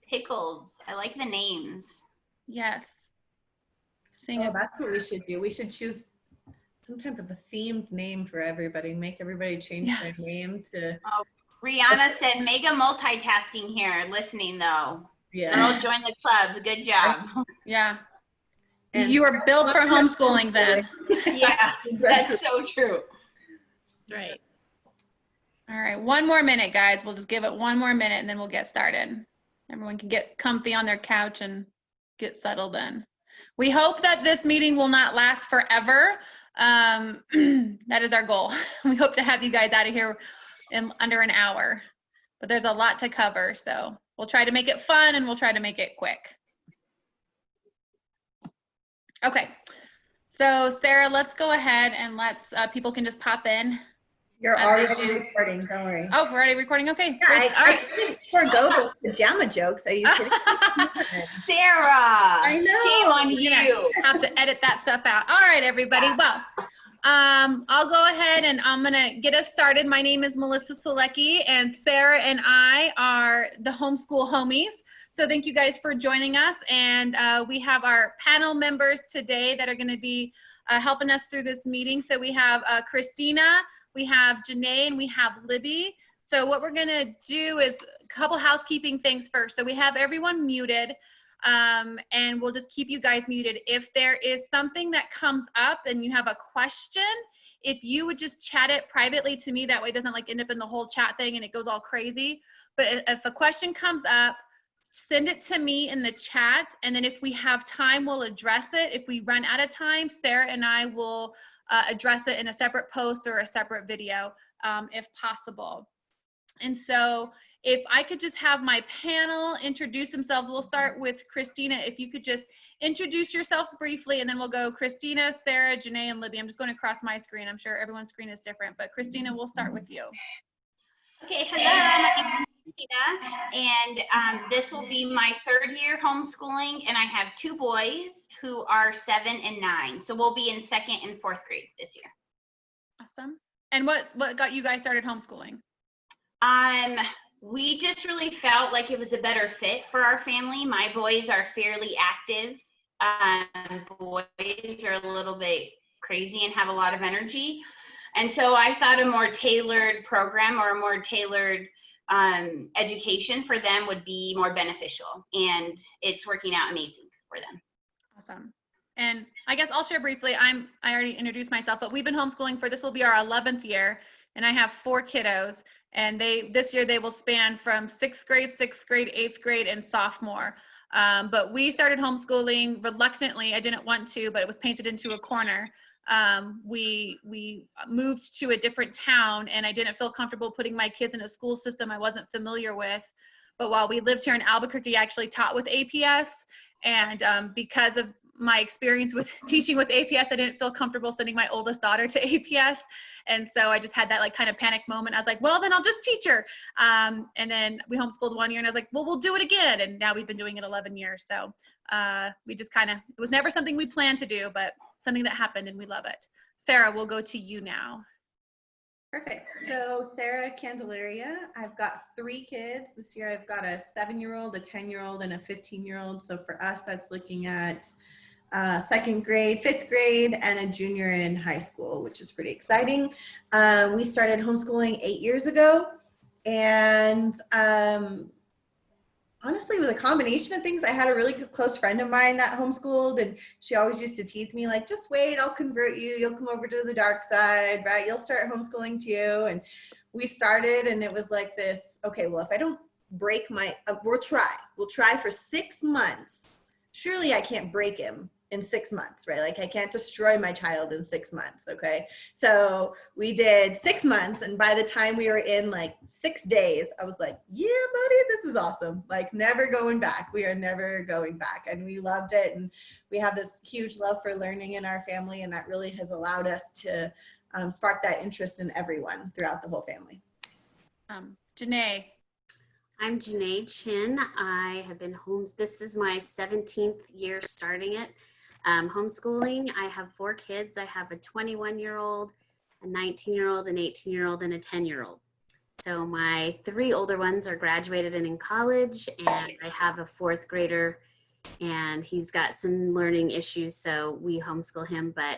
Pickles. I like the names. Yes. Oh, that's what we should do. We should choose some type of a themed name for everybody. Make everybody change their name to. Oh, Rihanna said mega multitasking here, listening though. Yeah. Girl, join the club. Good job. Yeah. And you were built for homeschooling then. Yeah, that's so true. Right. All right, 1 more minute, guys. We'll just give it 1 more minute and then we'll get started. Everyone can get comfy on their couch and get settled in. We hope that this meeting will not last forever. That is our goal. We hope to have you guys out of here in under an hour, but there's a lot to cover. So we'll try to make it fun and we'll try to make it quick. Okay, so Sarah, let's go ahead and let's, people can just pop in. You're already recording, don't worry. Oh, we're already recording? Okay. Yeah, Great. I couldn't forego those pajama jokes. Are you kidding me? Sarah, I know. shame on you. Have to edit that stuff out. All right, everybody. Well, I'll go ahead and I'm gonna get us started. My name is Melissa Selecki, and Sarah and I are the Homeschool Homies. So thank you guys for joining us. And we have our panel members today that are gonna be helping us through this meeting. So we have Christina, we have Janae, and we have Libby. So what we're gonna do is a couple housekeeping things first. So we have everyone muted, and we'll just keep you guys muted. If there is something that comes up and you have a question, if you would just chat it privately to me, that way it doesn't like end up in the whole chat thing and it goes all crazy. But if a question comes up, send it to me in the chat, and then if we have time, we'll address it. If we run out of time, Sarah and I will address it in a separate post or a separate video, if possible. And so if I could just have my panel introduce themselves. We'll start with Christina. If you could just introduce yourself briefly, and then we'll go Christina, Sarah, Janae, and Libby. I'm just going across my screen. I'm sure everyone's screen is different, but Christina, we'll start with you. Okay, hello, my name is Christina, and this will be my 3rd year homeschooling, and I have 2 boys who are 7 and 9. So we'll be in 2nd and 4th grade this year. Awesome. And what got you guys started homeschooling? We just really felt like it was a better fit for our family. My boys are fairly active. Boys are a little bit crazy and have a lot of energy. And so I thought a more tailored program or a more tailored education for them would be more beneficial. And it's working out amazing for them. Awesome. And I guess I'll share briefly. I already introduced myself, but we've been homeschooling for, this will be our 11th year, and I have 4 kiddos. And this year they will span from 6th grade, 8th grade, and sophomore. But we started homeschooling reluctantly. I didn't want to, but it was painted into a corner. We moved to a different town, and I didn't feel comfortable putting my kids in a school system I wasn't familiar with. But while we lived here in Albuquerque, I actually taught with APS. And because of my experience with teaching with APS, I didn't feel comfortable sending my oldest daughter to APS. And so I just had that like kind of panic moment. I was like, well, then I'll just teach her. And then we homeschooled 1 year, and I was like, well, we'll do it again. And now we've been doing it 11 years. So we just kind of, it was never something we planned to do, but something that happened, and we love it. Sarah, we'll go to you now. Perfect. So Sarah Candelaria, I've got 3 kids. This year I've got a 7-year-old, a 10-year-old, and a 15-year-old. So for us, that's looking at 2nd grade, 5th grade, and a junior in high school, which is pretty exciting. We started homeschooling 8 years ago, and honestly, with a combination of things, I had a really close friend of mine that homeschooled, and she always used to tease me like, just wait, I'll convert you. You'll come over to the dark side, right? You'll start homeschooling too. And we started, and it was like this, okay, well, if I don't break my, we'll try for 6 months. Surely I can't break him in 6 months, right? Like I can't destroy my child in 6 months, okay? So we did 6 months, and by the time we were in like 6 days, I was like, yeah, buddy, this is awesome. Like never going back. We are never going back. And we loved it. And we have this huge love for learning in our family, and that really has allowed us to spark that interest in everyone throughout the whole family. Janae. I'm Janae Chin. I have been this is my 17th year starting it. Homeschooling. I have 4 kids. I have a 21-year-old, a 19-year-old, an 18-year-old, and a 10-year-old. So my 3 older ones are graduated and in college, and I have a 4th grader, and he's got some learning issues, so we homeschool him. But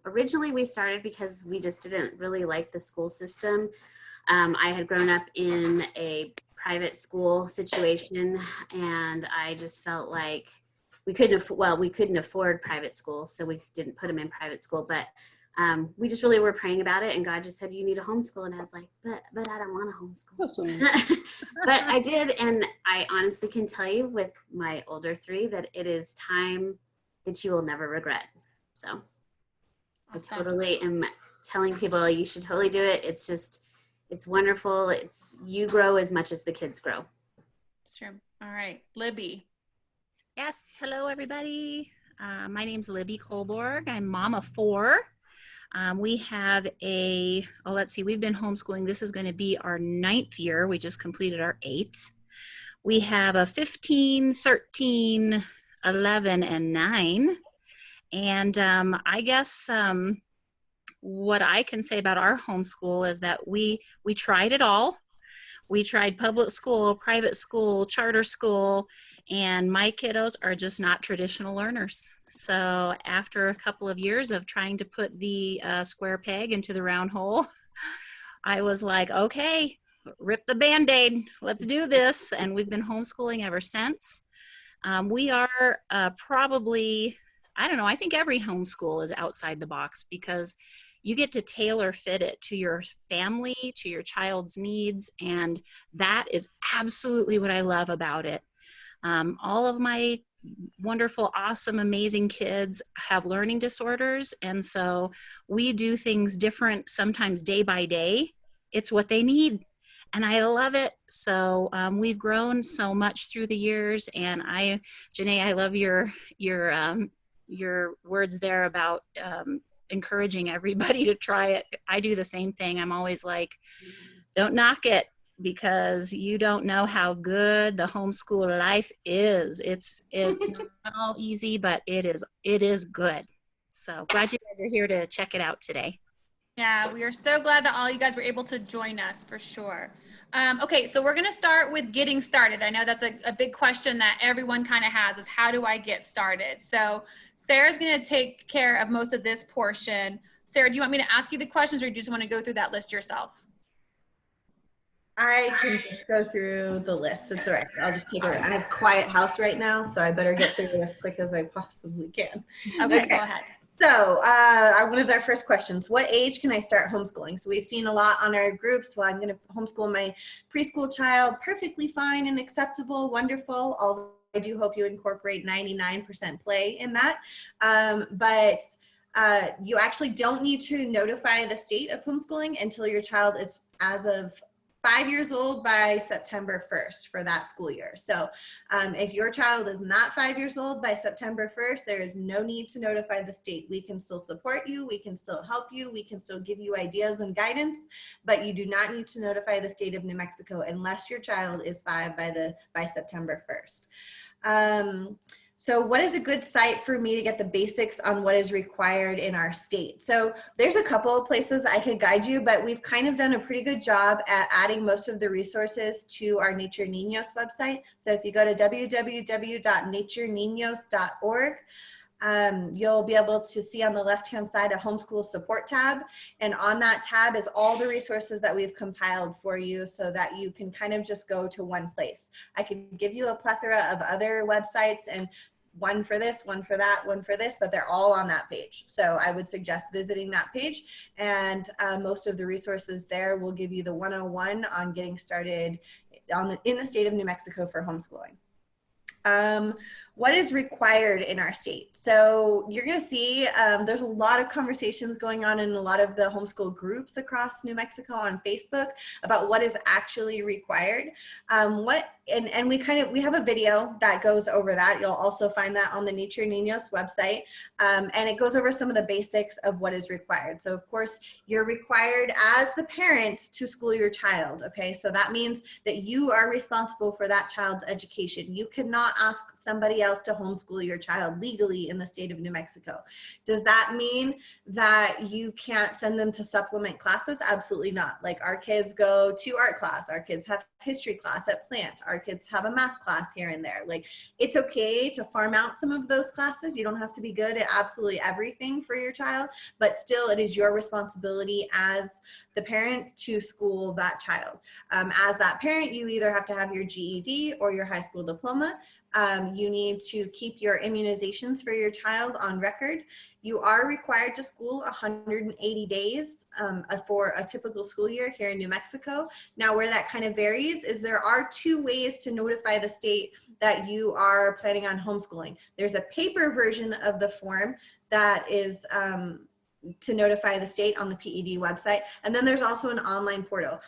originally we started because we just didn't really like the school system. I had grown up in a private school situation, and I just felt like we couldn't afford private school, so we didn't put him in private school. But we just really were praying about it, and God just said, you need a homeschool. And I was like, but I don't want a homeschool. But I did, and I honestly can tell you with my older 3 that it is time that you will never regret. So I totally am telling people you should totally do it. It's wonderful. You grow as much as the kids grow. It's true. All right, Libby. Yes, hello everybody. My name's Libby Colborg. I'm mom of 4. We have we've been homeschooling. This is going to be our 9th year. We just completed our 8th. We have a 15, 13, 11, and 9. And I guess what I can say about our homeschool is that we tried it all. We tried public school, private school, charter school, and my kiddos are just not traditional learners. So after a couple of years of trying to put the square peg into the round hole, I was like, okay, rip the Band-Aid, let's do this. And we've been homeschooling ever since. We are probably, I don't know, I think every homeschool is outside the box because you get to tailor fit it to your family, to your child's needs, and that is absolutely what I love about it. All of my wonderful, awesome, amazing kids have learning disorders, and so we do things different, sometimes day by day. It's what they need, and I love it. So we've grown so much through the years, and Janae, I love your words there about encouraging everybody to try it. I do the same thing. I'm always like, don't knock it, because you don't know how good the homeschool life is. It's not all easy, but it is good. So glad you guys are here to check it out today. Yeah, we are so glad that all you guys were able to join us for sure. Okay, so we're going to start with getting started. I know that's a big question that everyone kind of has, is how do I get started? So Sarah's going to take care of most of this portion. Sarah, do you want me to ask you the questions, or do you just want to go through that list yourself? I can just go through the list. It's all right. I'll just take it. I have quiet house right now, so I better get through it as quick as I possibly can. Okay, go ahead. So one of our first questions, what age can I start homeschooling? So we've seen a lot on our groups. Well, I'm going to homeschool my preschool child. Perfectly fine and acceptable, wonderful. Although I do hope you incorporate 99% play in that. But you actually don't need to notify the state of homeschooling until your child is as of 5 years old by September 1st for that school year. So if your child is not 5 years old by September 1st, there is no need to notify the state. We can still support you. We can still help you. We can still give you ideas and guidance, but you do not need to notify the state of New Mexico unless your child is 5 by September 1st. So what is a good site for me to get the basics on what is required in our state? So there's a couple of places I could guide you, but we've kind of done a pretty good job at adding most of the resources to our Nature Niños website. So if you go to www.natureninos.org, you'll be able to see on the left-hand side a homeschool support tab. And on that tab is all the resources that we've compiled for you so that you can kind of just go to one place. I can give you a plethora of other websites, and one for this, one for that, one for this, but they're all on that page. So I would suggest visiting that page, and most of the resources there will give you the 101 on getting started in the state of New Mexico for homeschooling. What is required in our state? So you're going to see there's a lot of conversations going on in a lot of the homeschool groups across New Mexico on Facebook about what is actually required. What and we have a video that goes over that. You'll also find that on the Nature Niños website. And it goes over some of the basics of what is required. So of course, you're required as the parent to school your child, okay? So that means that you are responsible for that child's education. You cannot ask somebody else to homeschool your child legally in the state of New Mexico. Does that mean that you can't send them to supplement classes? Absolutely not. Like our kids go to art class, our kids have history class at Plant, our kids have a math class here and there. Like it's okay to farm out some of those classes. You don't have to be good at absolutely everything for your child, but still it is your responsibility as the parent to school that child. As that parent, you either have to have your GED or your high school diploma. You need to keep your immunizations for your child on record. You are required to school 180 days for a typical school year here in New Mexico. Now, where that kind of varies is there are 2 ways to notify the state that you are planning on homeschooling. There's a paper version of the form that is to notify the state on the PED website. And then there's also an online portal.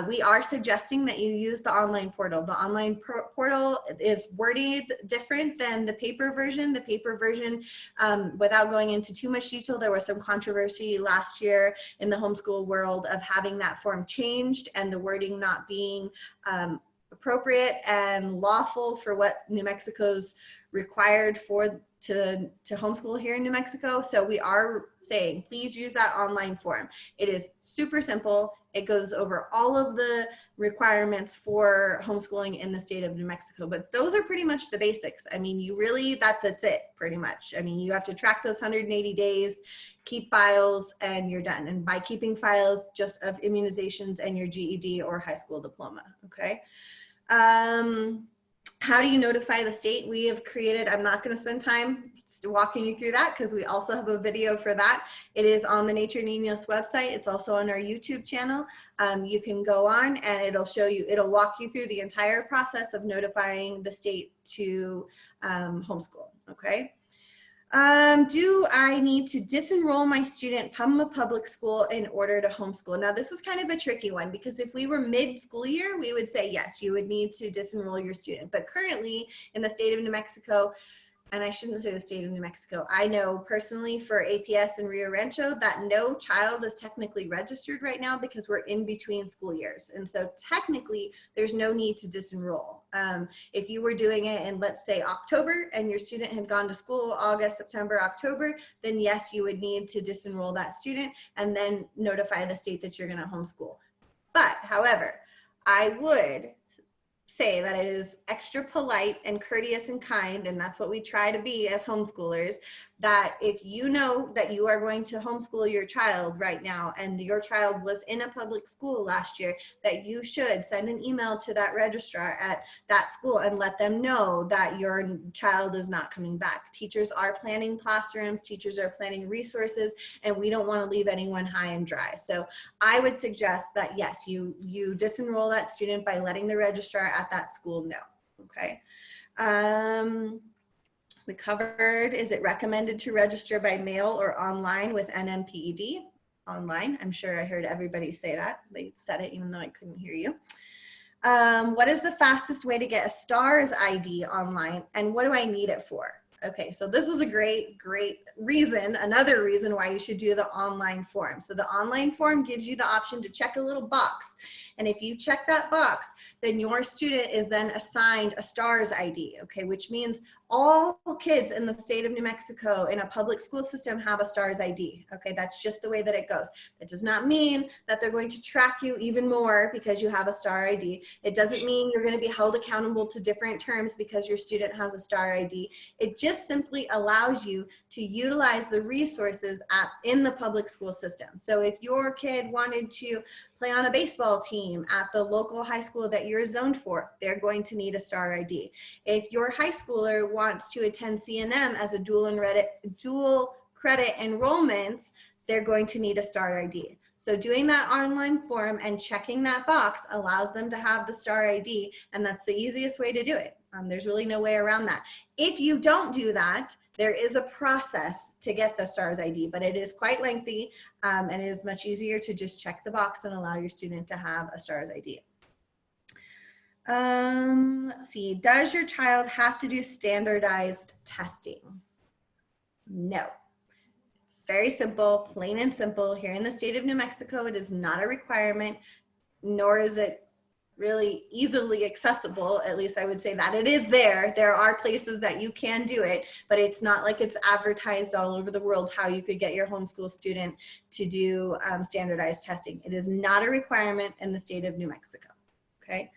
We are suggesting that you use the online portal. The online portal is worded different than the paper version. The paper version, without going into too much detail, there was some controversy last year in the homeschool world of having that form changed and the wording not being appropriate and lawful for what New Mexico's required for to homeschool here in New Mexico. So we are saying, please use that online form. It is super simple. It goes over all of the requirements for homeschooling in the state of New Mexico, but those are pretty much the basics. I mean, you really, that's it pretty much. I mean, you have to track those 180 days, keep files, and you're done. And by keeping files just of immunizations and your GED or high school diploma, okay? How do you notify the state? We have created, I'm not going to spend time walking you through that because we also have a video for that. It is on the Nature Niños website. It's also on our YouTube channel. You can go on and it'll show you, it'll walk you through the entire process of notifying the state to homeschool, okay? Do I need to disenroll my student from a public school in order to homeschool? Now, this is kind of a tricky one because if we were mid-school year, we would say, yes, you would need to disenroll your student. But currently in the state of New Mexico, and I shouldn't say the state of New Mexico, I know personally for APS and Rio Rancho that no child is technically registered right now because we're in between school years. And so technically there's no need to disenroll. If you were doing it in, let's say, October and your student had gone to school August, September, October, then yes, you would need to disenroll that student and then notify the state that you're going to homeschool. But however, I would say that it is extra polite and courteous and kind, and that's what we try to be as homeschoolers, that if you know that you are going to homeschool your child right now and your child was in a public school last year, that you should send an email to that registrar at that school and let them know that your child is not coming back. Teachers are planning classrooms, teachers are planning resources, and we don't want to leave anyone high and dry. So I would suggest that yes, you disenroll that student by letting the registrar at that school know, okay? We covered, is it recommended to register by mail or online with NMPED? Online, I'm sure I heard everybody say that. They said it even though I couldn't hear you. What is the fastest way to get a STARS ID online and what do I need it for? Okay, so this is a great reason, another reason why you should do the online form. So the online form gives you the option to check a little box. And if you check that box, then your student is then assigned a STARS ID, okay, which means all kids in the state of New Mexico in a public school system have a STARS ID, okay? That's just the way that it goes. It does not mean that they're going to track you even more because you have a STAR ID. It doesn't mean you're going to be held accountable to different terms because your student has a STAR ID. It just simply allows you to utilize the resources in the public school system. So if your kid wanted to play on a baseball team at the local high school that you're zoned for, they're going to need a STAR ID. If your high schooler wants to attend CNM as a dual credit enrollment, they're going to need a STAR ID. So doing that online form and checking that box allows them to have the STAR ID, and that's the easiest way to do it. There's really no way around that. If you don't do that, there is a process to get the STARS ID, but it is quite lengthy, and it is much easier to just check the box and allow your student to have a STARS ID. Let's see. Does your child have to do standardized testing? No. Very simple, plain and simple. Here in the state of New Mexico, it is not a requirement, nor is it really easily accessible. At least I would say that it is there. There are places that you can do it, but it's not like it's advertised all over the world how you could get your homeschool student to do standardized testing. It is not a requirement in the state of New Mexico. Okay.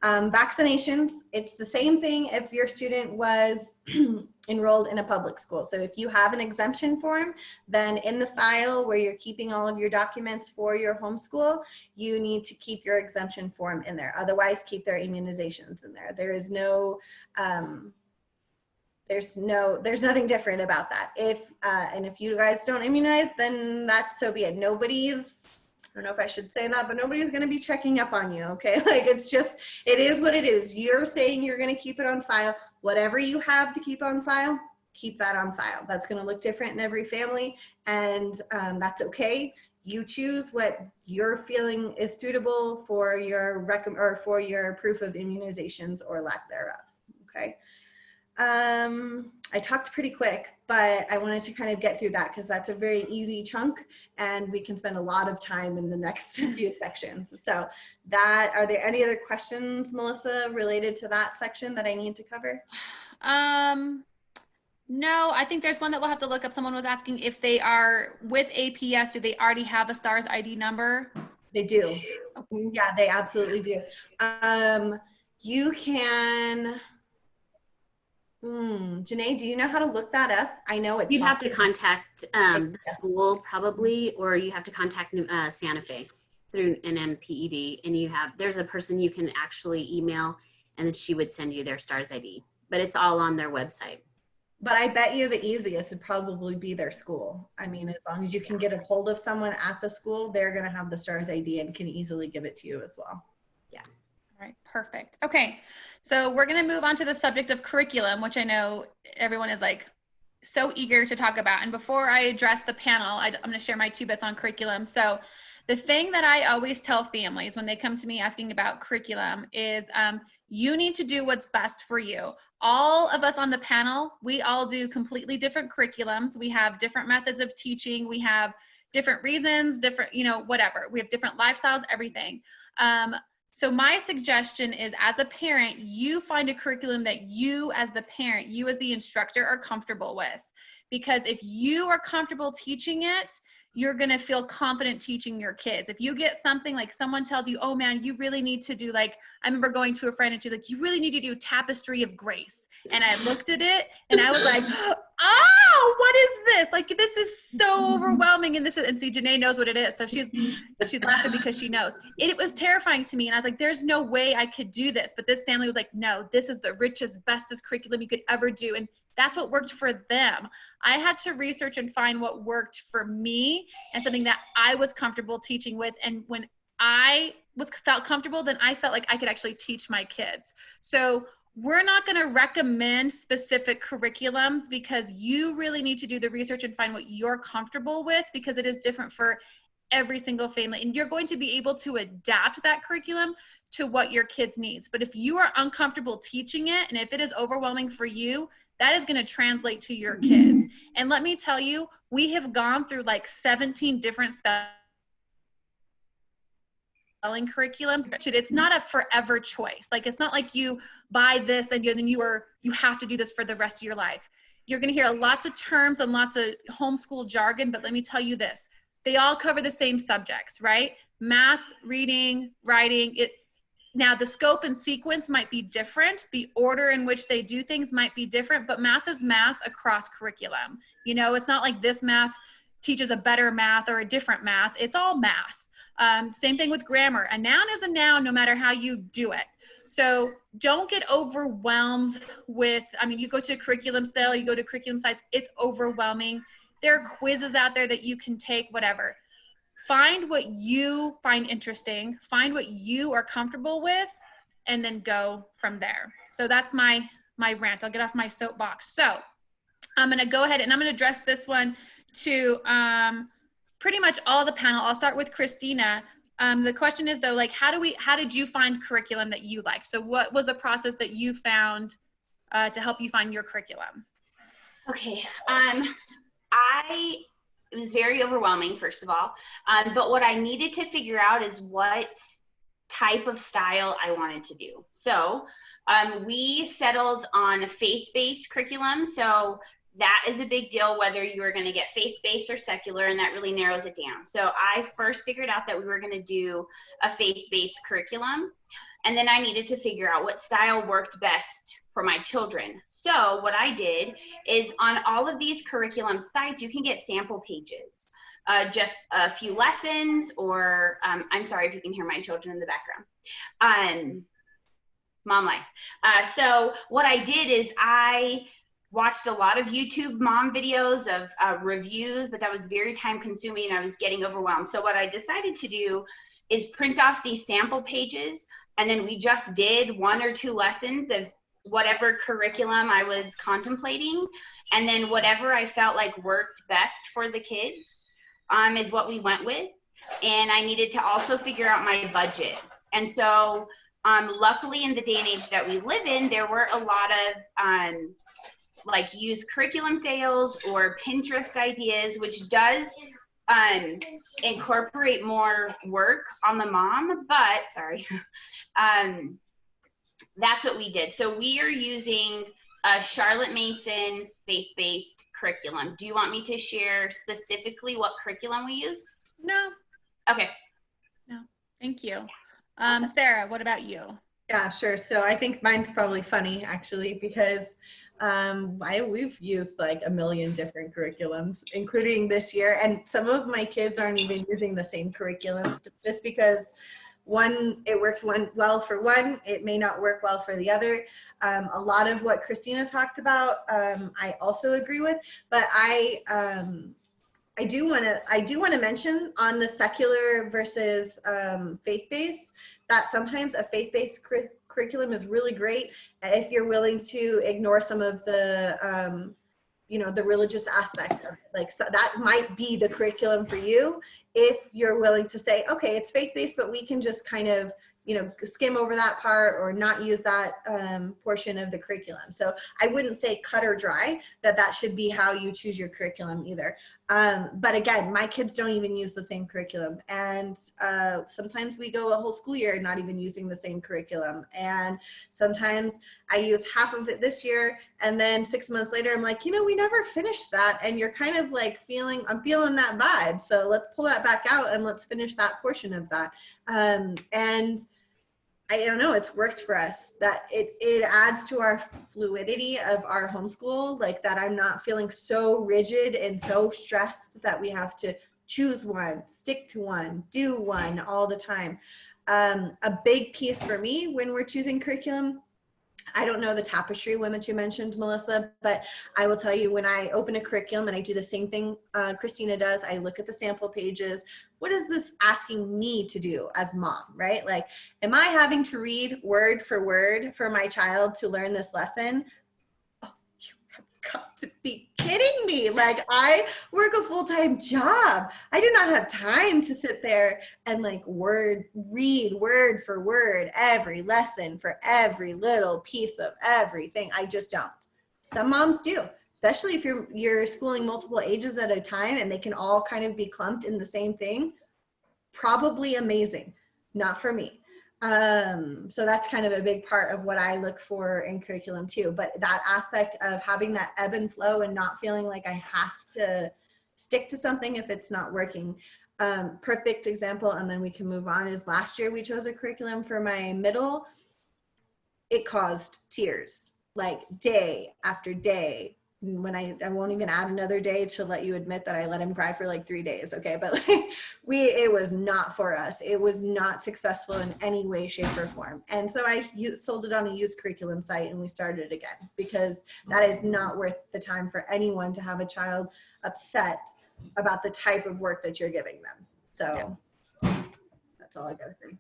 Vaccinations, it's the same thing if your student was enrolled in a public school. So if you have an exemption form, then in the file where you're keeping all of your documents for your homeschool, you need to keep your exemption form in there. Otherwise, keep their immunizations in there. There is no, there's nothing different about that. And if you guys don't immunize, then that's so be it. Nobody's, I don't know if I should say that, but nobody's going to be checking up on you. Okay. Like it's just, it is what it is. You're saying you're going to keep it on file. Whatever you have to keep on file, keep that on file. That's going to look different in every family. And that's okay. You choose what you're feeling is suitable for your for your proof of immunizations or lack thereof. Okay. I talked pretty quick, but I wanted to kind of get through that because that's a very easy chunk and we can spend a lot of time in the next few sections. So are there any other questions, Melissa, related to that section that I need to cover? No, I think there's one that we'll have to look up. Someone was asking if they are with APS, do they already have a STARS ID number? They do. Yeah, they absolutely do. You can... Janae, do you know how to look that up? I know it's You'd have to contact the school probably, or you have to contact Santa Fe through an MPED, and there's a person you can actually email, and then she would send you their STARS ID, but it's all on their website. But I bet you the easiest would probably be their school. I mean, as long as you can get a hold of someone at the school, they're going to have the STARS ID and can easily give it to you as well. Yeah. All right, perfect. Okay, so we're going to move on to the subject of curriculum, which I know everyone is like so eager to talk about. And before I address the panel, I'm going to share my 2 bits on curriculum. So the thing that I always tell families when they come to me asking about curriculum is you need to do what's best for you. All of us on the panel, we all do completely different curriculums. We have different methods of teaching. We have different reasons, different, whatever. We have different lifestyles, everything. So my suggestion is, as a parent, you find a curriculum that you as the parent, you as the instructor are comfortable with. Because if you are comfortable teaching it, you're going to feel confident teaching your kids. If you get something like someone tells you, oh man, you really need to do, like, I remember going to a friend and she's like, you really need to do Tapestry of Grace. And I looked at it and I was like, oh, what is this? Like, this is so overwhelming. And see, Janae knows what it is. So she's laughing because she knows. It was terrifying to me. And I was like, there's no way I could do this. But this family was like, no, this is the richest, bestest curriculum you could ever do. And that's what worked for them. I had to research and find what worked for me and something that I was comfortable teaching with. And when I felt comfortable, then I felt like I could actually teach my kids. So we're not going to recommend specific curriculums because you really need to do the research and find what you're comfortable with, because it is different for every single family. And you're going to be able to adapt that curriculum to what your kids needs. But if you are uncomfortable teaching it, and if it is overwhelming for you, that is going to translate to your kids. And let me tell you, we have gone through like 17 different spelling curriculums. It's not a forever choice. Like, it's not like you buy this and then you have to do this for the rest of your life. You're going to hear lots of terms and lots of homeschool jargon, but let me tell you this. They all cover the same subjects, right? Math, reading, writing. Now, the scope and sequence might be different. The order in which they do things might be different, but math is math across curriculum. It's not like this math teaches a better math or a different math. It's all math. Same thing with grammar. A noun is a noun no matter how you do it. So don't get overwhelmed with, you go to a curriculum sale, you go to curriculum sites, it's overwhelming. There are quizzes out there that you can take, whatever. Find what you find interesting, find what you are comfortable with, and then go from there. So that's my rant. I'll get off my soapbox. So I'm going to go ahead and I'm going to address this one to pretty much all the panel. I'll start with Christina. The question is though, like, how did you find curriculum that you like? So what was the process that you found to help you find your curriculum? Okay. It was very overwhelming, first of all. But what I needed to figure out is what type of style I wanted to do. So we settled on a faith-based curriculum. So that is a big deal, whether you are going to get faith-based or secular, and that really narrows it down. So I first figured out that we were going to do a faith-based curriculum. And then I needed to figure out what style worked best for my children. So what I did is on all of these curriculum sites, you can get sample pages, just a few lessons, or I'm sorry if you can hear my children in the background. Mom life. So what I did is I watched a lot of YouTube mom videos of reviews, but that was very time consuming and I was getting overwhelmed. So what I decided to do is print off these sample pages, and then we just did 1 or 2 lessons of whatever curriculum I was contemplating, and then whatever I felt like worked best for the kids is what we went with. And I needed to also figure out my budget. And so luckily in the day and age that we live in, there were a lot of like used curriculum sales or Pinterest ideas, which does incorporate more work on the mom, but sorry. That's what we did. So we are using a Charlotte Mason faith-based curriculum. Do you want me to share specifically what curriculum we use? No. Okay. No, thank you. Sarah, what about you? Yeah, sure. So I think mine's probably funny actually, because we've used like a million different curriculums, including this year. And some of my kids aren't even using the same curriculums just because it works well for one, it may not work well for the other. A lot of what Christina talked about, I also agree with, but I do want to mention on the secular versus faith-based that sometimes a faith-based curriculum is really great if you're willing to ignore some of the the religious aspect of it. Like, so that might be the curriculum for you if you're willing to say, okay, it's faith-based, but we can just kind of, skim over that part or not use that portion of the curriculum. So I wouldn't say cut or dry that should be how you choose your curriculum either. But again, my kids don't even use the same curriculum. And sometimes we go a whole school year not even using the same curriculum. And sometimes I use half of it this year, and then 6 months later, I'm like, we never finished that. And you're kind of like I'm feeling that vibe. So let's pull that back out and let's finish that portion of that. And I don't know, it's worked for us. That it adds to our fluidity of our homeschool, like that I'm not feeling so rigid and so stressed that we have to choose one, stick to one, do one all the time. A big piece for me when we're choosing curriculum, I don't know the tapestry one that you mentioned, Melissa, but I will tell you, when I open a curriculum and I do the same thing Christina does, I look at the sample pages. What is this asking me to do as mom, right? Like, am I having to read word for my child to learn this lesson? Oh, you have got to be kidding me. Like, I work a full-time job. I do not have time to sit there and like read word for word every lesson for every little piece of everything. I just don't. Some moms do, especially if you're schooling multiple ages at a time and they can all kind of be clumped in the same thing. Probably amazing. Not for me. So that's kind of a big part of what I look for in curriculum too. But that aspect of having that ebb and flow and not feeling like I have to stick to something if it's not working. Perfect example, and then we can move on, is last year we chose a curriculum for my middle. It caused tears, like day after day. When I won't even add another day to let you admit that I let him cry for like 3 days. Okay. But like, it was not for us. It was not successful in any way, shape, or form. And so I sold it on a used curriculum site and we started it again, because that is not worth the time for anyone to have a child upset about the type of work that you're giving them. So that's all I gotta say.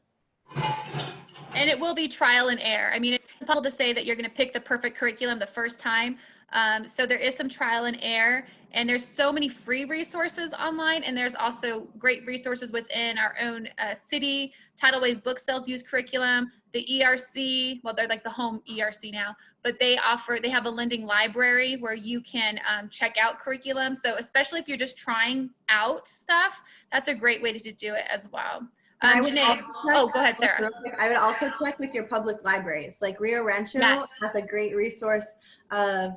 And it will be trial and error. I mean, it's impossible to say that you're going to pick the perfect curriculum the first time. So there is some trial and error, and there's so many free resources online, and there's also great resources within our own city. Tidal Wave Book Sales use curriculum. The ERC, well, they're like the home ERC now, but they have a lending library where you can check out curriculum. So especially if you're just trying out stuff, that's a great way to do it as well. Janae, go ahead, Sarah. I would also check with your public libraries. Like Rio Rancho has a great resource of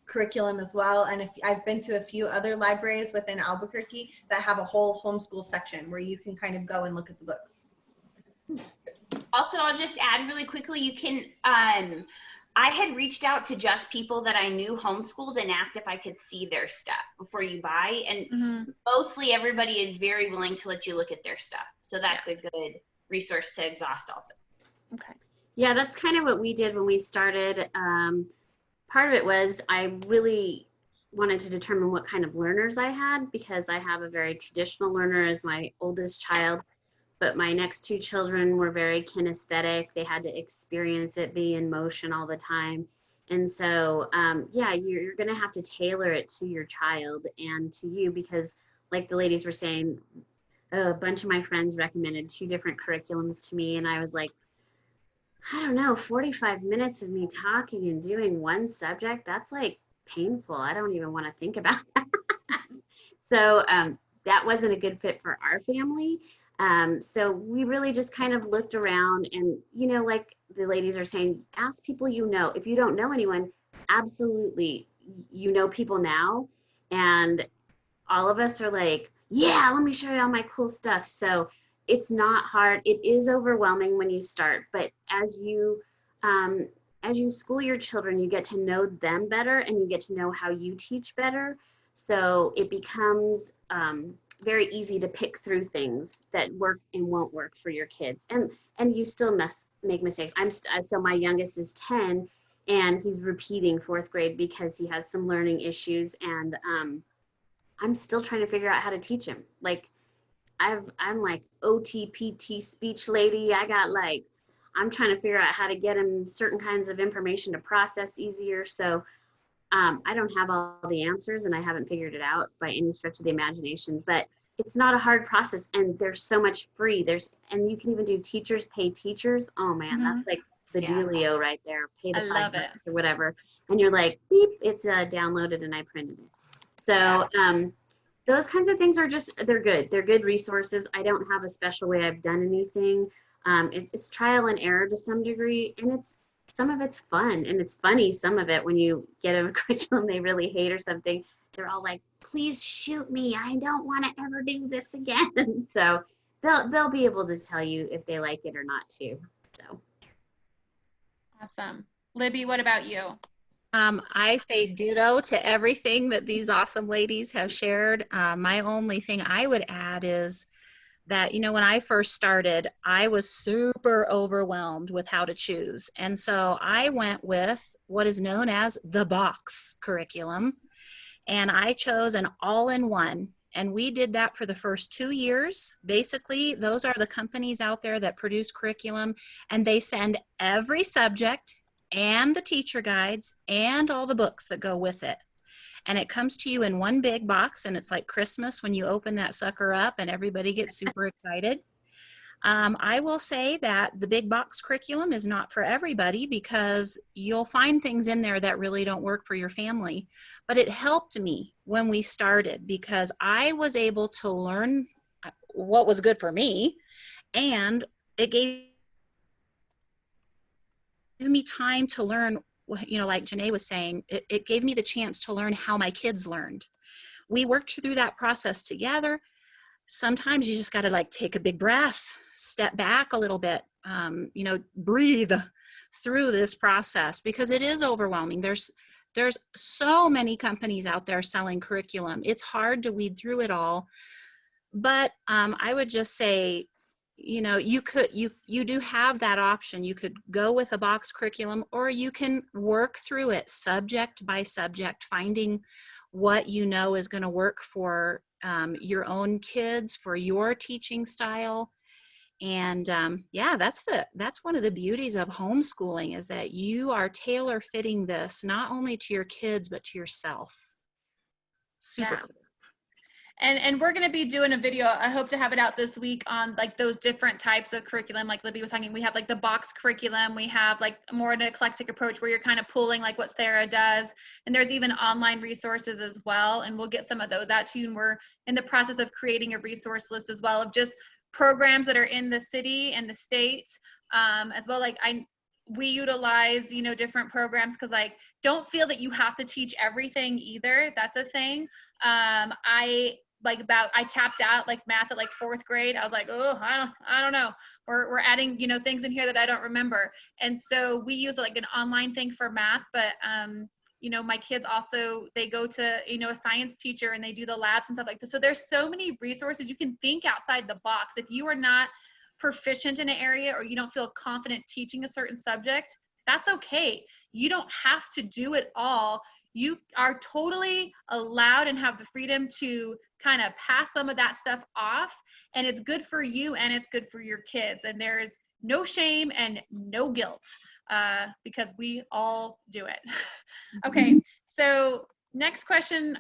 curriculum as well. And if I've been to a few other libraries within Albuquerque that have a whole homeschool section where you can kind of go and look at the books. Also, I'll just add really quickly, you can, I had reached out to just people that I knew homeschooled and asked if I could see their stuff before you buy. And mostly everybody is very willing to let you look at their stuff. So that's a good resource to exhaust also. Okay. Yeah, that's kind of what we did when we started. Part of it was I really wanted to determine what kind of learners I had, because I have a very traditional learner as my oldest child. But my next two children were very kinesthetic. They had to experience it, be in motion all the time. And so, yeah, you're going to have to tailor it to your child and to you, because like the ladies were saying, a bunch of my friends recommended 2 different curriculums to me. And I was like, I don't know, 45 minutes of me talking and doing one subject, that's like painful. I don't even want to think about that. So that wasn't a good fit for our family. So we really just kind of looked around and, you know, like the ladies are saying, ask people you know. If you don't know anyone, absolutely, you know people now. And all of us are like, yeah, let me show you all my cool stuff. So it's not hard. It is overwhelming when you start, but as you school your children, you get to know them better and you get to know how you teach better. So it becomes very easy to pick through things that work and won't work for your kids. And you still make mistakes. So my youngest is 10 and he's repeating 4th grade because he has some learning issues. And I'm still trying to figure out how to teach him. Like I'm like OTPT speech lady. I'm trying to figure out how to get him certain kinds of information to process easier. So I don't have all the answers and I haven't figured it out by any stretch of the imagination, but it's not a hard process and there's so much free. And you can even do teachers pay teachers. Oh man, that's like the dealio right there. Pay the $5 or whatever. And you're like, beep, it's downloaded and I printed it. So those kinds of things are they're good. They're good resources. I don't have a special way I've done anything. It's trial and error to some degree, and some of it's fun, and it's funny, some of it, when you get a curriculum they really hate or something, they're all like, please shoot me. I don't want to ever do this again. So they'll be able to tell you if they like it or not too. So. Awesome. Libby, what about you? I say ditto to everything that these awesome ladies have shared. My only thing I would add is that, you know, when I first started, I was super overwhelmed with how to choose. And so I went with what is known as the box curriculum. And I chose an all-in-one. And we did that for the first 2 years. Basically, those are the companies out there that produce curriculum, and they send every subject and the teacher guides and all the books that go with it. And it comes to you in one big box, and it's like Christmas when you open that sucker up and everybody gets super excited. I will say that the big box curriculum is not for everybody because you'll find things in there that really don't work for your family. But it helped me when we started because I was able to learn what was good for me, and it gave me time to learn, you know, like Janae was saying, it gave me the chance to learn how my kids learned. We worked through that process together. Sometimes you just got to like take a big breath, step back a little bit, you know, breathe through this process because it is overwhelming. There's so many companies out there selling curriculum. It's hard to weed through it all, but I would just say, you know, you do have that option. You could go with a box curriculum, or you can work through it subject by subject, finding what you know is going to work for your own kids, for your teaching style. And yeah, that's one of the beauties of homeschooling, is that you are tailor fitting this not only to your kids, but to yourself. Super cool. And we're going to be doing a video. I hope to have it out this week on like those different types of curriculum. Like Libby was talking, we have like the box curriculum. We have like more an eclectic approach where you're kind of pulling like what Sarah does. And there's even online resources as well. And we'll get some of those out to you. And we're in the process of creating a resource list as well of just programs that are in the city and the state as well. Like we utilize, you know, different programs because like don't feel that you have to teach everything either. That's a thing. I tapped out like math at like 4th grade. I was like, oh, I don't know. We're adding, you know, things in here that I don't remember. And so we use like an online thing for math, but you know, my kids also, they go to, you know, a science teacher and they do the labs and stuff like this. So there's so many resources. You can think outside the box. If you are not proficient in an area or you don't feel confident teaching a certain subject, that's okay. You don't have to do it all. You are totally allowed and have the freedom to kind of pass some of that stuff off, and it's good for you and it's good for your kids. And there is no shame and no guilt because we all do it. Okay, so next question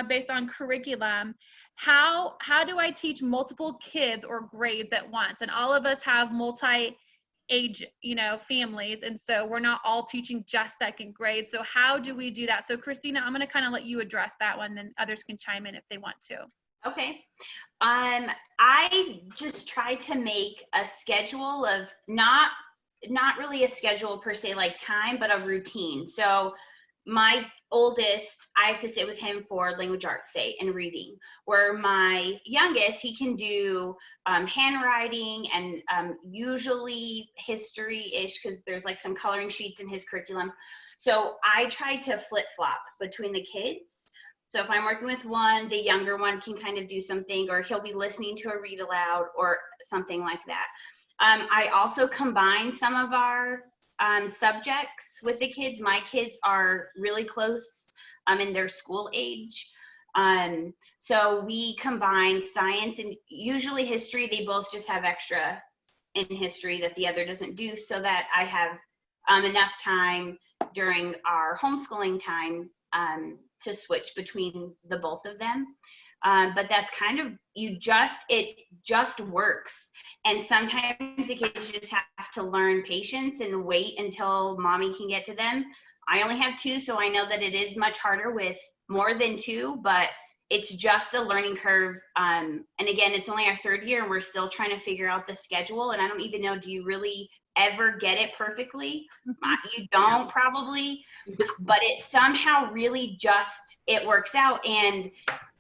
based on curriculum. How do I teach multiple kids or grades at once? And all of us have multi-age, you know, families, and so we're not all teaching just 2nd grade. So how do we do that? So Christina, I'm going to kind of let you address that one, then others can chime in if they want to. Okay. I just try to make a schedule of not really a schedule per se like time, but a routine. So my oldest, I have to sit with him for language arts, say, and reading, where my youngest, he can do handwriting and usually history-ish, because there's like some coloring sheets in his curriculum. So I try to flip-flop between the kids. So if I'm working with one, the younger one can kind of do something, or he'll be listening to a read aloud or something like that. I also combine some of our subjects with the kids. My kids are really close in their school age. So we combine science and usually history. They both just have extra in history that the other doesn't do, so that I have enough time during our homeschooling time to switch between the both of them. But that's kind of, it just works. And sometimes the kids just have to learn patience and wait until mommy can get to them. I only have 2, so I know that it is much harder with more than 2, but it's just a learning curve. And again, it's only our 3rd year and we're still trying to figure out the schedule. And I don't even know, do you really ever get it perfectly? You don't probably, but it somehow really it works out. And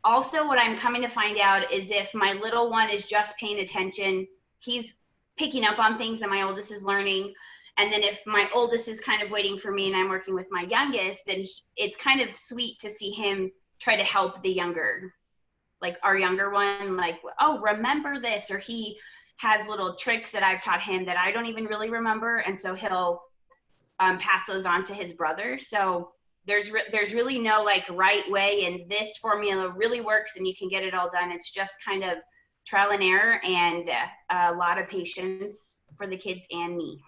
also what I'm coming to find out is if my little one is just paying attention, he's picking up on things and my oldest is learning. And then if my oldest is kind of waiting for me and I'm working with my youngest, then it's kind of sweet to see him try to help the younger, like our younger one, like, oh, remember this, or he has little tricks that I've taught him that I don't even really remember. And so he'll pass those on to his brother. So there's really no like right way, and this formula really works and you can get it all done. It's just kind of trial and error and a lot of patience for the kids and me,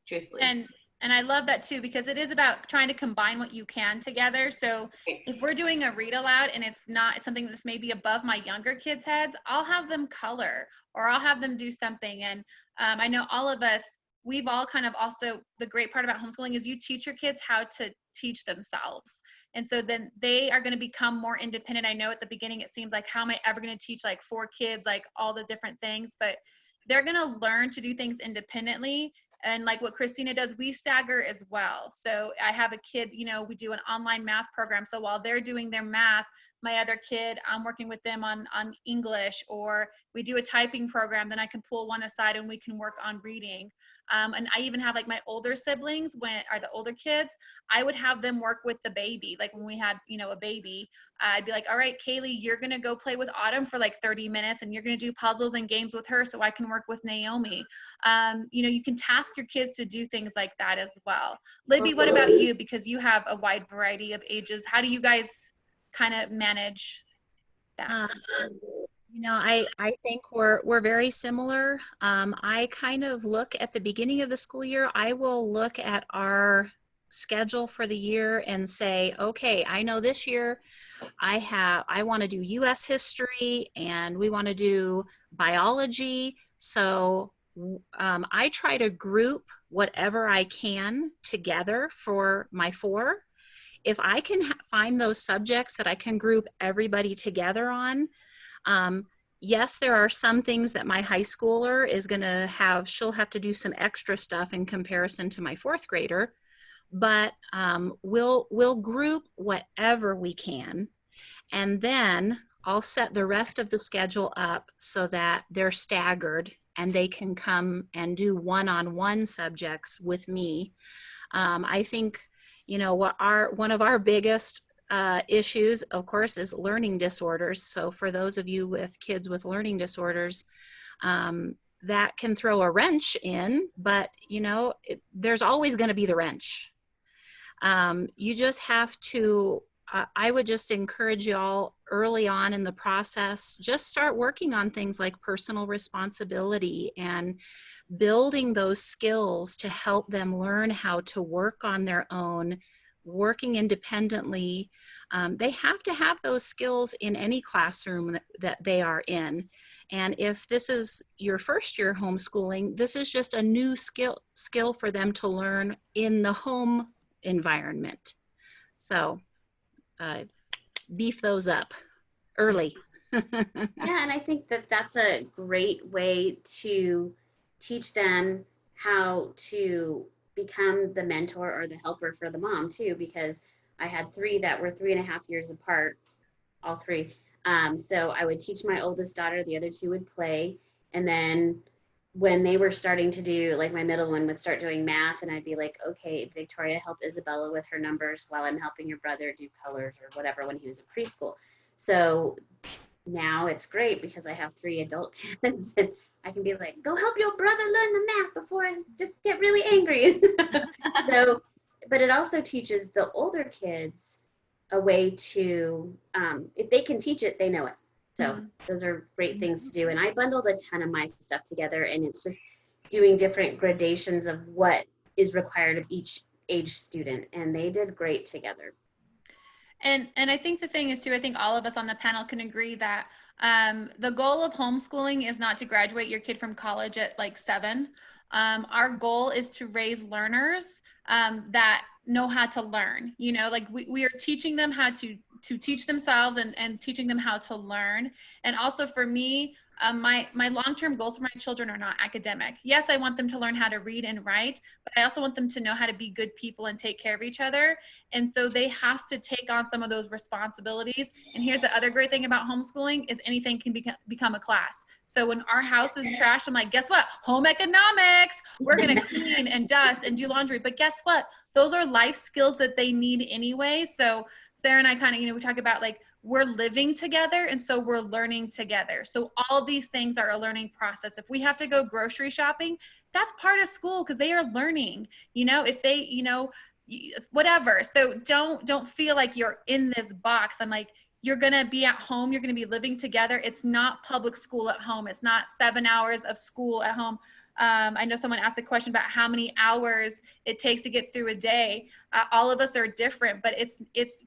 truthfully. And I love that too, because it is about trying to combine what you can together. So if we're doing a read aloud and it's something that's maybe above my younger kids' heads, I'll have them color or I'll have them do something. And I know all of us, we've all kind of also, the great part about homeschooling is you teach your kids how to teach themselves. And so then they are going to become more independent. I know at the beginning, it seems like, how am I ever going to teach like 4 kids, like all the different things, but they're going to learn to do things independently. And like what Christina does, we stagger as well. So I have a kid, you know, we do an online math program. So while they're doing their math, my other kid, I'm working with them on English, or we do a typing program, then I can pull one aside and we can work on reading. And I even have like my older siblings, the older kids, I would have them work with the baby. Like when we had, you know, a baby, I'd be like, all right, Kaylee, you're going to go play with Autumn for like 30 minutes and you're going to do puzzles and games with her so I can work with Naomi. You know, you can task your kids to do things like that as well. Libby, what about you? Because you have a wide variety of ages. How do you guys kind of manage that? You know, I think we're very similar. I kind of look at the beginning of the school year. I will look at our schedule for the year and say, okay, I know this year I want to do US history and we want to do biology. So I try to group whatever I can together for my 4. If I can find those subjects that I can group everybody together on, yes, there are some things that my high schooler is going to have, she'll have to do some extra stuff in comparison to my 4th grader, but we'll group whatever we can. And then I'll set the rest of the schedule up so that they're staggered and they can come and do one-on-one subjects with me. I think, you know, one of our biggest issues, of course, is learning disorders. So for those of you with kids with learning disorders, that can throw a wrench in, but you know, there's always going to be the wrench. You just have to, I would just encourage y'all early on in the process, just start working on things like personal responsibility and building those skills to help them learn how to work on their own, working independently. They have to have those skills in any classroom that they are in. And if this is your first year homeschooling, this is just a new skill for them to learn in the home environment. So beef those up early. Yeah, and I think that that's a great way to teach them how to become the mentor or the helper for the mom too, because I had 3 that were 3.5 years apart, all 3. So I would teach my oldest daughter, the other 2 would play. And then when they were starting to do, like my middle one would start doing math, and I'd be like, okay, Victoria, help Isabella with her numbers while I'm helping your brother do colors or whatever when he was in preschool. So now it's great because I have 3 adult kids and I can be like, go help your brother learn the math before I just get really angry. So, but it also teaches the older kids a way to, if they can teach it, they know it. So those are great things to do. And I bundled a ton of my stuff together, and it's just doing different gradations of what is required of each age student. And they did great together. And I think the thing is too, I think all of us on the panel can agree that the goal of homeschooling is not to graduate your kid from college at like 7. Our goal is to raise learners that know how to learn. You know, like we are teaching them how to teach themselves and teaching them how to learn. And also for me, my long-term goals for my children are not academic. Yes, I want them to learn how to read and write, but I also want them to know how to be good people and take care of each other. And so they have to take on some of those responsibilities. And here's the other great thing about homeschooling is anything can become a class. So when our house is trashed, I'm like, guess what? Home economics. We're going to clean and dust and do laundry. But guess what? Those are life skills that they need anyway. So Sarah and I kind of, you know, we talk about like we're living together, and so we're learning together. So all these things are a learning process. If we have to go grocery shopping, that's part of school because they are learning, you know, if they, you know, whatever. So don't feel like you're in this box. I'm like, you're going to be at home. You're going to be living together. It's not public school at home. It's not 7 hours of school at home. I know someone asked a question about how many hours it takes to get through a day. All of us are different, but it's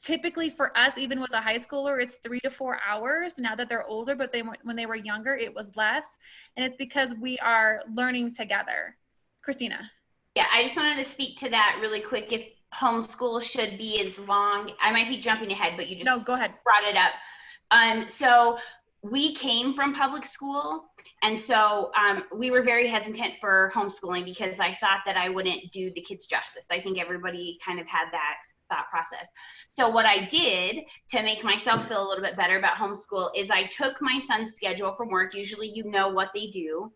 typically for us, even with a high schooler, it's 3 to 4 hours now that they're older, but when they were younger, it was less. And it's because we are learning together. Christina. Yeah, I just wanted to speak to that really quick. If homeschool should be as long, I might be jumping ahead, but you just go ahead. Brought it up. So we came from public school, and so we were very hesitant for homeschooling because I thought that I wouldn't do the kids justice. I think everybody kind of had that thought process. So what I did to make myself feel a little bit better about homeschool is I took my son's schedule from work. Usually you know what they do.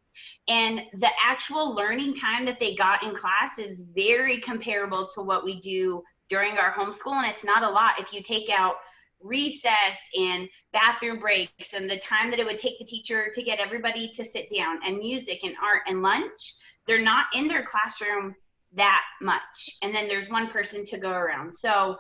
And the actual learning time that they got in class is very comparable to what we do during our homeschool. And it's not a lot if you take out recess and bathroom breaks and the time that it would take the teacher to get everybody to sit down, and music and art and lunch. They're not in their classroom that much. And then there's one person to go around. So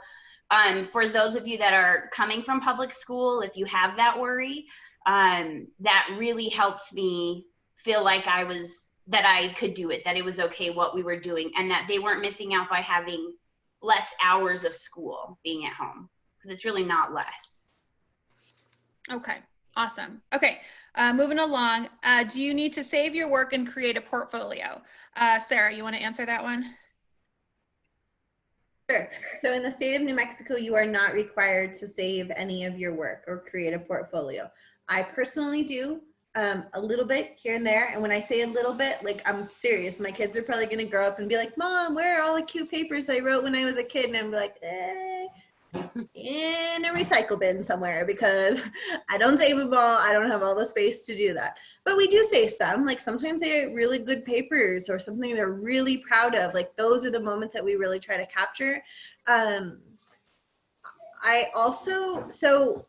for those of you that are coming from public school, if you have that worry, that really helped me feel like that I could do it, that it was okay what we were doing, and that they weren't missing out by having less hours of school being at home, because it's really not less. Okay, awesome. Okay, moving along. Do you need to save your work and create a portfolio? Sarah, you want to answer that one? Sure. So in the state of New Mexico, you are not required to save any of your work or create a portfolio. I personally do a little bit here and there. And when I say a little bit, like, I'm serious. My kids are probably going to grow up and be like, Mom, where are all the cute papers I wrote when I was a kid? And I'm like, in a recycle bin somewhere, because I don't save them all. I don't have all the space to do that. But we do save some. Like, sometimes they're really good papers or something they're really proud of. Like, those are the moments that we really try to capture. I also, so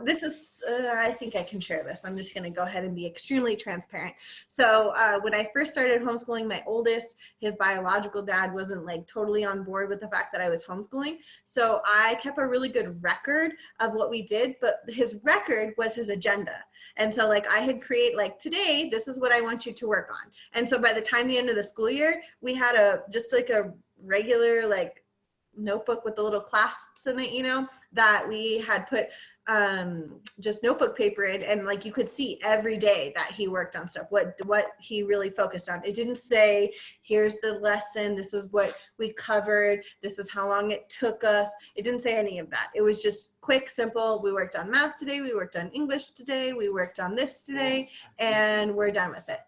this is, I think I can share this. I'm just going to go ahead and be extremely transparent. So when I first started homeschooling my oldest, his biological dad wasn't like totally on board with the fact that I was homeschooling. So I kept a really good record of what we did, but his record was his agenda. And so like I had create like, today, this is what I want you to work on. And so by the time the end of the school year, we had just like a regular like notebook with the little clasps in it, you know, that we had put just notebook paper in, and like you could see every day that he worked on stuff, what he really focused on. It didn't say, here's the lesson, this is what we covered, this is how long it took us. It didn't say any of that. It was just quick, simple. We worked on math today, we worked on English today, we worked on this today, and we're done with it.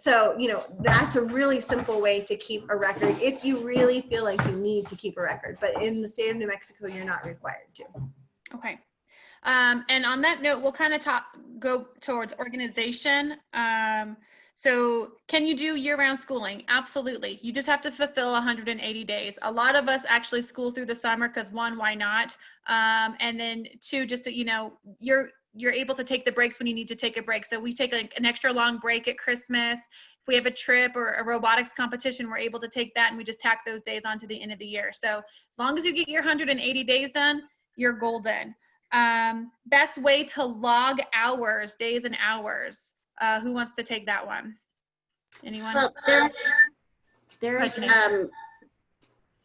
So, you know, that's a really simple way to keep a record if you really feel like you need to keep a record. But in the state of New Mexico, you're not required to. Okay. And on that note, we'll kind of go towards organization. So can you do year-round schooling? Absolutely. You just have to fulfill 180 days. A lot of us actually school through the summer because, one, why not? And then two, just so you know, you're able to take the breaks when you need to take a break. So we take an extra long break at Christmas. If we have a trip or a robotics competition, we're able to take that and we just tack those days on to the end of the year. So as long as you get your 180 days done, you're golden. Best way to log hours, days and hours. Who wants to take that one? Anyone? Well,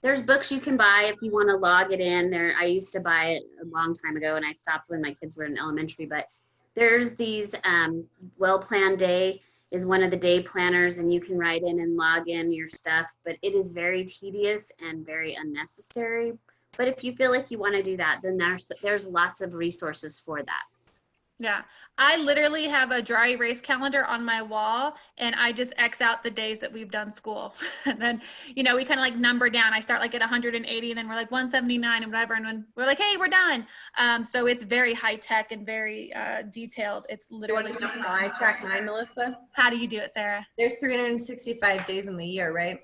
there's books you can buy if you want to log it in there. I used to buy it a long time ago and I stopped when my kids were in elementary, but there's these well-planned day is one of the day planners, and you can write in and log in your stuff, but it is very tedious and very unnecessary. But if you feel like you want to do that, then there's lots of resources for that. Yeah, I literally have a dry erase calendar on my wall, and I just X out the days that we've done school. And then, you know, we kind of like number down. I start like at 180, and then we're like 179 and whatever, and when we're like, hey, we're done. So it's very high tech and very detailed. It's literally. You want to know how I track mine, Melissa? How do you do it, Sarah? There's 365 days in the year, right?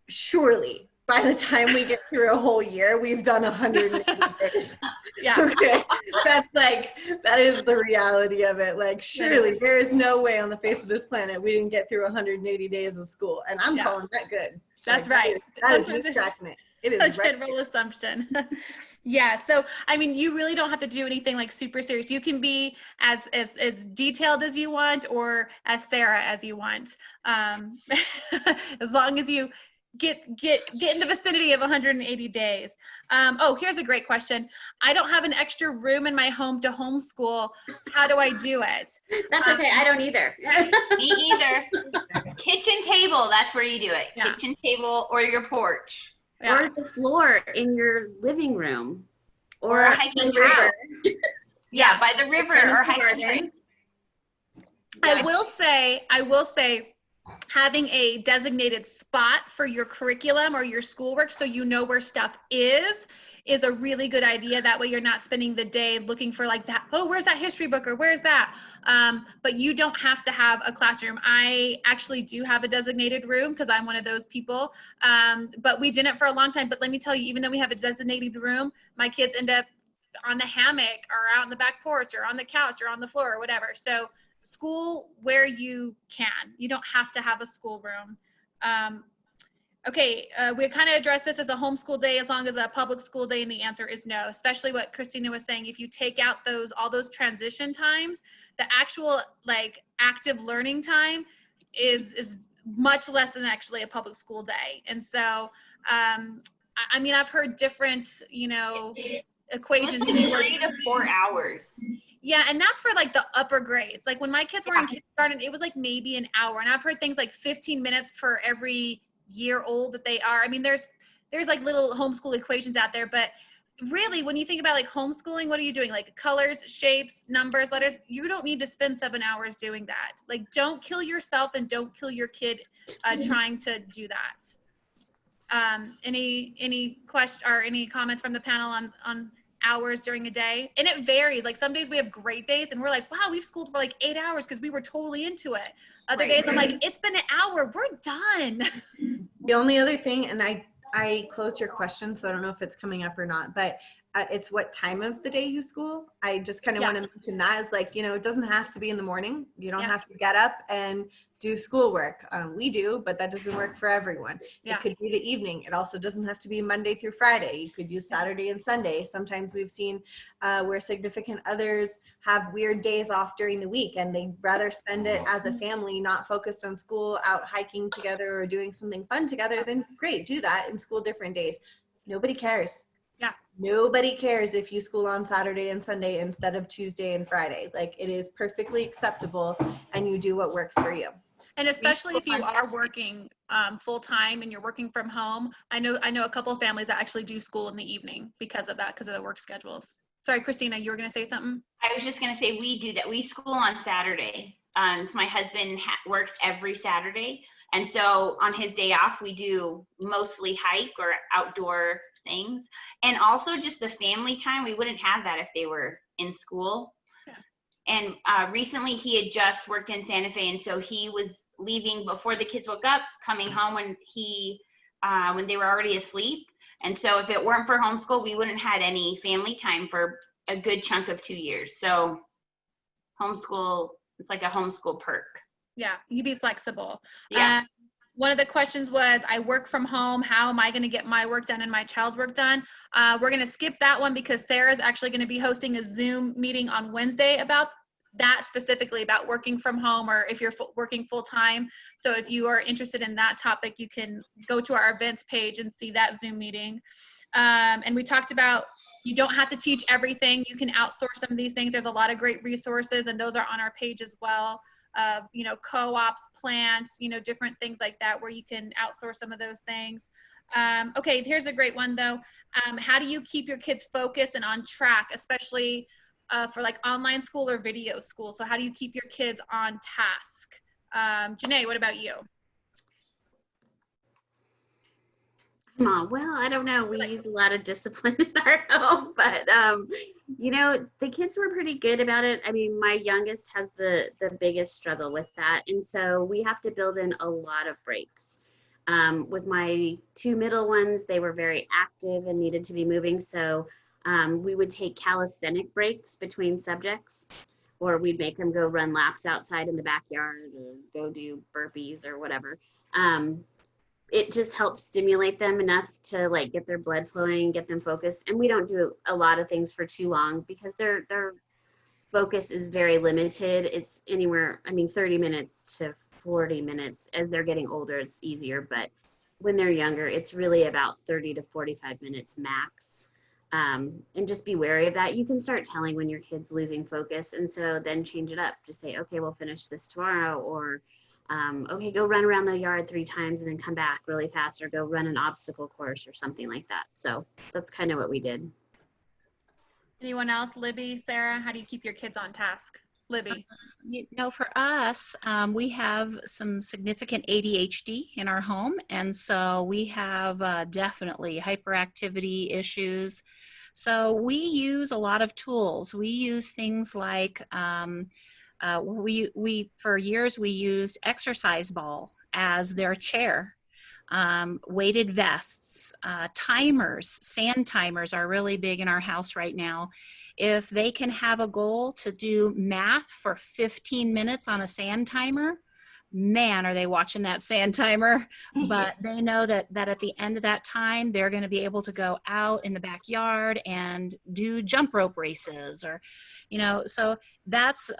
Surely, by the time we get through a whole year, we've done 180 days. Yeah. Okay. That is the reality of it. Like, surely there is no way on the face of this planet we didn't get through 180 days of school. And I'm calling that good. That's like, right. That is me tracking it. It is a right. general assumption. Yeah. So, I mean, you really don't have to do anything like super serious. You can be as detailed as you want, or as Sarah as you want. As long as you get in the vicinity of 180 days. Oh, here's a great question. I don't have an extra room in my home to homeschool. How do I do it? That's okay. I don't either. Me either. Kitchen table, that's where you do it. Yeah. Kitchen table or your porch. Yeah. Or the floor in your living room. Or a hiking trail. Yeah, by the river or hiking trail. I will say having a designated spot for your curriculum or your schoolwork so you know where stuff is a really good idea. That way you're not spending the day looking for like that, oh, where's that history book, or where's that? But you don't have to have a classroom. I actually do have a designated room because I'm one of those people. But we didn't for a long time. But let me tell you, even though we have a designated room, my kids end up on the hammock or out on the back porch or on the couch or on the floor or whatever. So school where you can. You don't have to have a schoolroom. Okay, we kind of addressed this as a homeschool day as long as a public school day, and the answer is no, especially what Christina was saying. If you take out all those transition times, the actual like active learning time is much less than actually a public school day. And so, I mean, I've heard different, equations. It's like 3 to 4 hours. Yeah, and that's for like the upper grades. Like when my kids were in kindergarten, it was like maybe an hour. And I've heard things like 15 minutes for every year old that they are. I mean, there's like little homeschool equations out there, but really when you think about like homeschooling, what are you doing? Like colors, shapes, numbers, letters. You don't need to spend 7 hours doing that. Like don't kill yourself and don't kill your kid trying to do that. Any question or any comments from the panel on hours during a day? And it varies. Like some days we have great days and we're like, wow, we've schooled for like 8 hours because we were totally into it. Other days I'm like, it's been an hour, we're done. The only other thing, and I closed your question, so I don't know if it's coming up or not, but it's what time of the day you school. I just kind of want to mention that. It's like, it doesn't have to be in the morning. You don't have to get up and do schoolwork. We do, but that doesn't work for everyone. It could be the evening. It also doesn't have to be Monday through Friday. You could use Saturday and Sunday. Sometimes we've seen where significant others have weird days off during the week and they'd rather spend it as a family, not focused on school, out hiking together or doing something fun together. Then great, do that and school different days. Nobody cares. Nobody cares if you school on Saturday and Sunday instead of Tuesday and Friday. Like it is perfectly acceptable and you do what works for you. And especially if you are working full time and you're working from home, I know a couple of families that actually do school in the evening because of that, because of the work schedules. Sorry, Christina, you were going to say something? I was just going to say we do that. We school on Saturday. So my husband works every Saturday. And so on his day off, we do mostly hike or outdoor things. And also just the family time. We wouldn't have that if they were in school. And recently he had just worked in Santa Fe. And so he was leaving before the kids woke up, coming home when they were already asleep. And so if it weren't for homeschool, we wouldn't have had any family time for a good chunk of 2 years. So homeschool, it's like a homeschool perk. Yeah, you be flexible. Yeah. One of the questions was, I work from home. How am I going to get my work done and my child's work done? We're going to skip that one because Sarah's actually going to be hosting a Zoom meeting on Wednesday about that, specifically about working from home or if you're working full time. So if you are interested in that topic, you can go to our events page and see that Zoom meeting. And we talked about you don't have to teach everything. You can outsource some of these things. There's a lot of great resources and those are on our page as well. Co-ops, plants, different things like that where you can outsource some of those things. Okay, here's a great one though. How do you keep your kids focused and on track, especially for like online school or video school? So how do you keep your kids on task? Janae, what about you? Well, I don't know. We use a lot of discipline in our home, but the kids were pretty good about it. I mean, my youngest has the biggest struggle with that. And so we have to build in a lot of breaks. With my 2 middle ones, they were very active and needed to be moving. So we would take calisthenic breaks between subjects, or we'd make them go run laps outside in the backyard or go do burpees or whatever. It just helps stimulate them enough to like get their blood flowing, get them focused. And we don't do a lot of things for too long because their focus is very limited. It's anywhere, 30 minutes to 40 minutes. As they're getting older, it's easier. But when they're younger, it's really about 30 to 45 minutes max. And just be wary of that. You can start telling when your kid's losing focus. And so then change it up. Just say, okay, we'll finish this tomorrow. Or okay, go run around the yard 3 times and then come back really fast, or go run an obstacle course or something like that. So that's kind of what we did. Anyone else? Libby, Sarah, how do you keep your kids on task? Libby. For us, we have some significant ADHD in our home. And so we have definitely hyperactivity issues. So we use a lot of tools. We use things like, for years we used exercise ball as their chair, weighted vests, timers. Sand timers are really big in our house right now. If they can have a goal to do math for 15 minutes on a sand timer, man, are they watching that sand timer. But they know that at the end of that time, they're going to be able to go out in the backyard and do jump rope races, or, you know, so that's,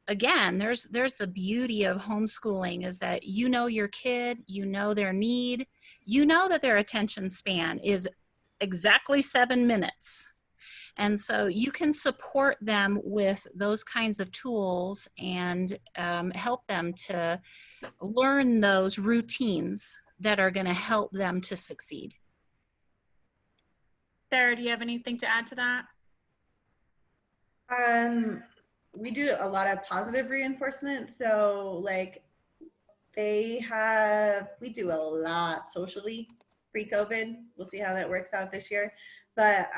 again, there's the beauty of homeschooling, is that you know your kid, you know their need, you know that their attention span is exactly 7 minutes. And so you can support them with those kinds of tools and help them to learn those routines that are going to help them to succeed. Sarah, do you have anything to add to that? We do a lot of positive reinforcement. So like we do a lot socially pre-COVID. We'll see how that works out this year. But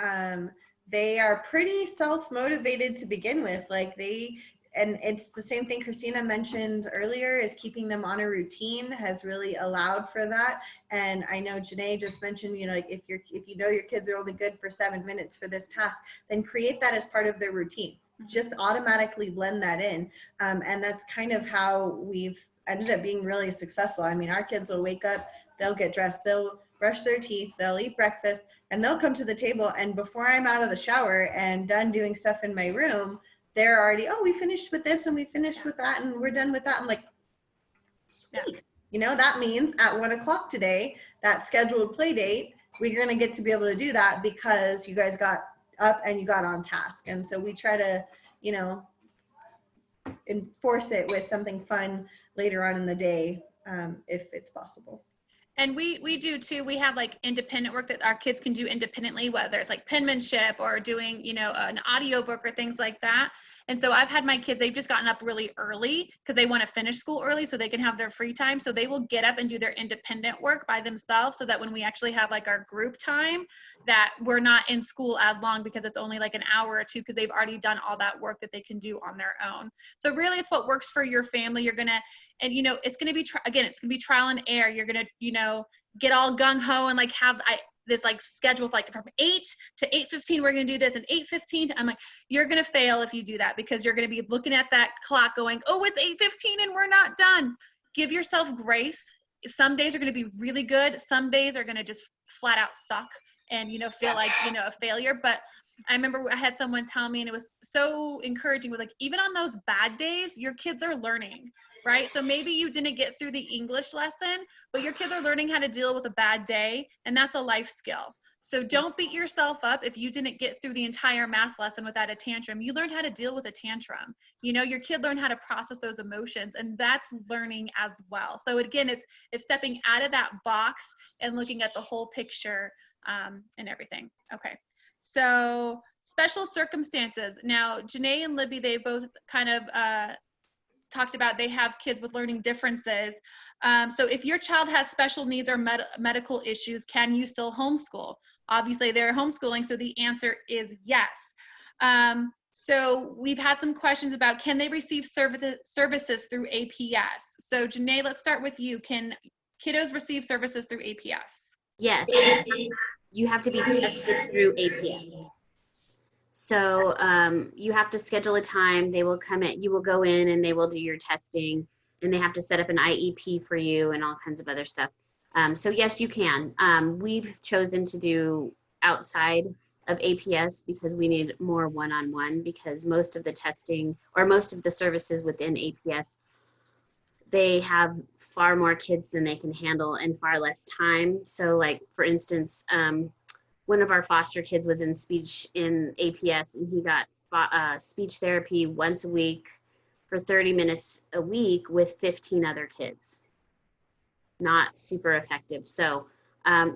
they are pretty self-motivated to begin with. Like and it's the same thing Christina mentioned earlier, is keeping them on a routine has really allowed for that. And I know Janae just mentioned, you know, like if you know your kids are only good for 7 minutes for this task, then create that as part of their routine. Just automatically blend that in. And that's kind of how we've ended up being really successful. I mean, our kids will wake up, they'll get dressed, they'll brush their teeth, they'll eat breakfast, and they'll come to the table. And before I'm out of the shower and done doing stuff in my room, they're already, oh, we finished with this and we finished with that and we're done with that. I'm like, sweet. You know, that means at 1 o'clock today, that scheduled play date, we're going to get to be able to do that because you guys got up and you got on task. And so we try to, you know, enforce it with something fun later on in the day, if it's possible. And we do too. We have like independent work that our kids can do independently, whether it's like penmanship or doing, you know, an audio book or things like that. And so I've had my kids, they've just gotten up really early because they want to finish school early so they can have their free time. So they will get up and do their independent work by themselves, so that when we actually have like our group time, that we're not in school as long, because it's only like an hour or two, because they've already done all that work that they can do on their own. So really it's what works for your family. You're going to, and you know, it's going to be, again, it's going to be trial and error. You're going to, you know, get all gung-ho and like have this like schedule of like from 8 to 8:15 we're going to do this, and 8:15 I'm like, you're going to fail if you do that, because you're going to be looking at that clock going, oh, it's 8:15 and we're not done. Give yourself grace. Some days are going to be really good, some days are going to just flat out suck and, you know, feel like, you know, a failure. But I remember I had someone tell me, and it was so encouraging, was like, even on those bad days, your kids are learning, right? So maybe you didn't get through the English lesson, but your kids are learning how to deal with a bad day, and that's a life skill. So don't beat yourself up if you didn't get through the entire math lesson without a tantrum. You learned how to deal with a tantrum. You know, your kid learned how to process those emotions, and that's learning as well. So again, it's stepping out of that box and looking at the whole picture, and everything. Okay. So special circumstances. Now, Janae and Libby, they both kind of talked about they have kids with learning differences. So if your child has special needs or medical issues, can you still homeschool? Obviously, they're homeschooling, so the answer is yes. So we've had some questions about, can they receive services through APS? So Janae, let's start with you. Can kiddos receive services through APS? Yes, you have to be tested through APS. So you have to schedule a time. They will come in, you will go in and they will do your testing, and they have to set up an IEP for you and all kinds of other stuff. So yes, you can. We've chosen to do outside of APS because we need more one-on-one, because most of the testing or most of the services within APS, they have far more kids than they can handle and far less time. So like, for instance, one of our foster kids was in speech in APS, and he got speech therapy once a week for 30 minutes a week with 15 other kids. Not super effective. So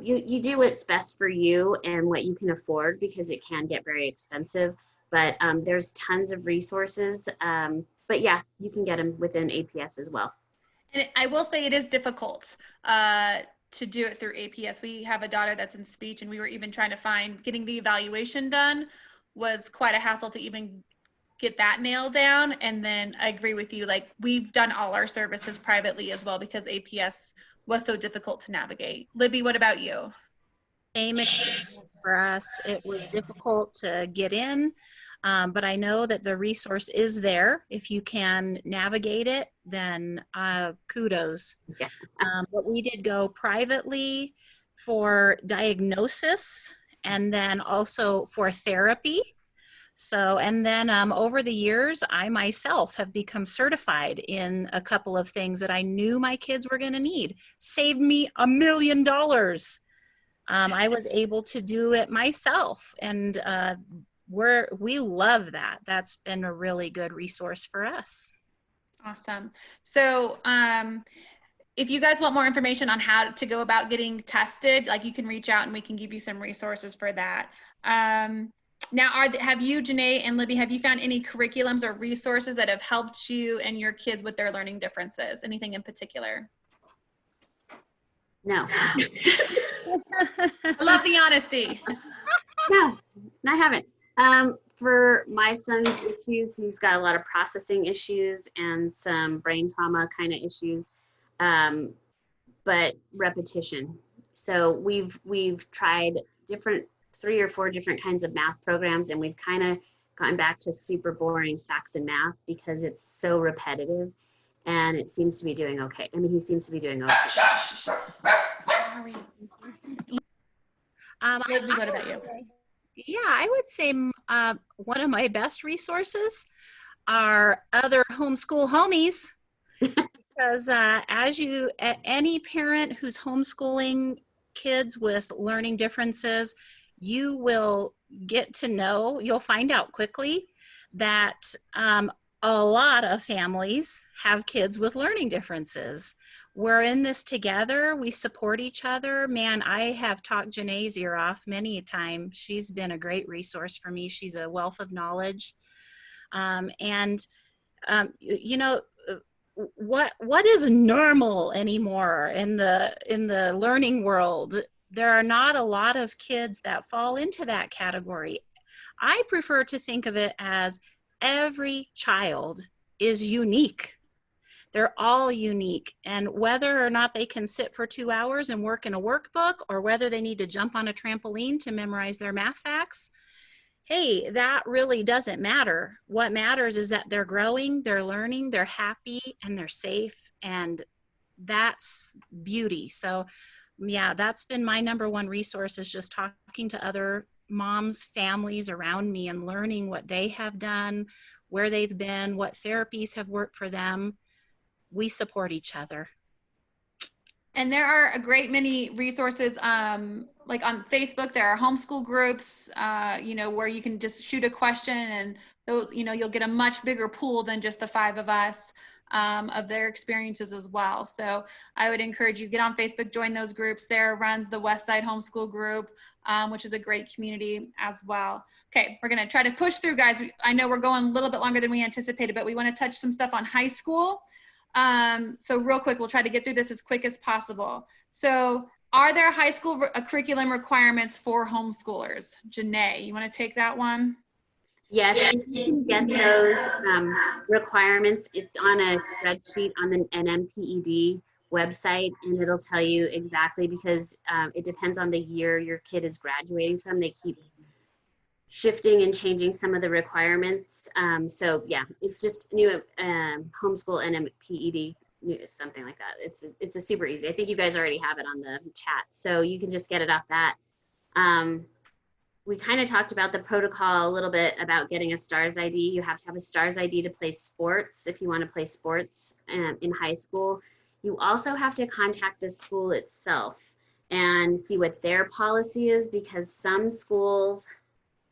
you do what's best for you and what you can afford, because it can get very expensive, but there's tons of resources. But yeah, you can get them within APS as well. And I will say it is difficult to do it through APS. We have a daughter that's in speech, and we were even trying to find, getting the evaluation done was quite a hassle to even get that nailed down. And then I agree with you, like we've done all our services privately as well, because APS was so difficult to navigate. Libby, what about you? Same experience for us. It was difficult to get in. But I know that the resource is there. If you can navigate it, then kudos. Yeah. But we did go privately for diagnosis and then also for therapy. So, and then over the years, I myself have become certified in a couple of things that I knew my kids were going to need. Saved me $1 million. I was able to do it myself, and we love that. That's been a really good resource for us. Awesome. So, if you guys want more information on how to go about getting tested, like you can reach out and we can give you some resources for that. Now, have you, Janae and Libby, have you found any curriculums or resources that have helped you and your kids with their learning differences? Anything in particular? No. I love the honesty. No, I haven't. For my son's issues, he's got a lot of processing issues and some brain trauma kind of issues, but repetition. So we've tried 3 or 4 different kinds of math programs, and we've kind of gone back to super boring Saxon math because it's so repetitive, and it seems to be doing okay. I mean, he seems to be doing okay. Sorry. Libby, what about you? Yeah, I would say one of my best resources are other homeschool homies. Because any parent who's homeschooling kids with learning differences, you will get to know, you'll find out quickly that a lot of families have kids with learning differences. We're in this together. We support each other. Man, I have talked Janae's ear off many a time. She's been a great resource for me. She's a wealth of knowledge. You know, what is normal anymore in the learning world? There are not a lot of kids that fall into that category. I prefer to think of it as every child is unique. They're all unique, and whether or not they can sit for 2 hours and work in a workbook, or whether they need to jump on a trampoline to memorize their math facts, hey, that really doesn't matter. What matters is that they're growing, they're learning, they're happy, and they're safe, and that's beauty. So yeah, that's been my #1 resource, is just talking to other moms, families around me, and learning what they have done, where they've been, what therapies have worked for them. We support each other. And there are a great many resources, like on Facebook, there are homeschool groups, where you can just shoot a question, and those, you'll get a much bigger pool than just the 5 of us, of their experiences as well. So I would encourage you, get on Facebook, join those groups. Sarah runs the Westside Homeschool Group, which is a great community as well. Okay, we're gonna try to push through, guys. I know we're going a little bit longer than we anticipated, but we wanna touch some stuff on high school. So real quick, we'll try to get through this as quick as possible. So are there high school curriculum requirements for homeschoolers? Janae, you want to take that one? Yes, if you can get those requirements, it's on a spreadsheet on the NMPED website, and it'll tell you exactly, because it depends on the year your kid is graduating from. They keep shifting and changing some of the requirements. So yeah, it's just new homeschool NMPED, something like that. It's a super easy. I think you guys already have it on the chat, so you can just get it off that. We kind of talked about the protocol a little bit about getting a STARS ID. You have to have a STARS ID to play sports if you want to play sports in high school. You also have to contact the school itself and see what their policy is, because some schools,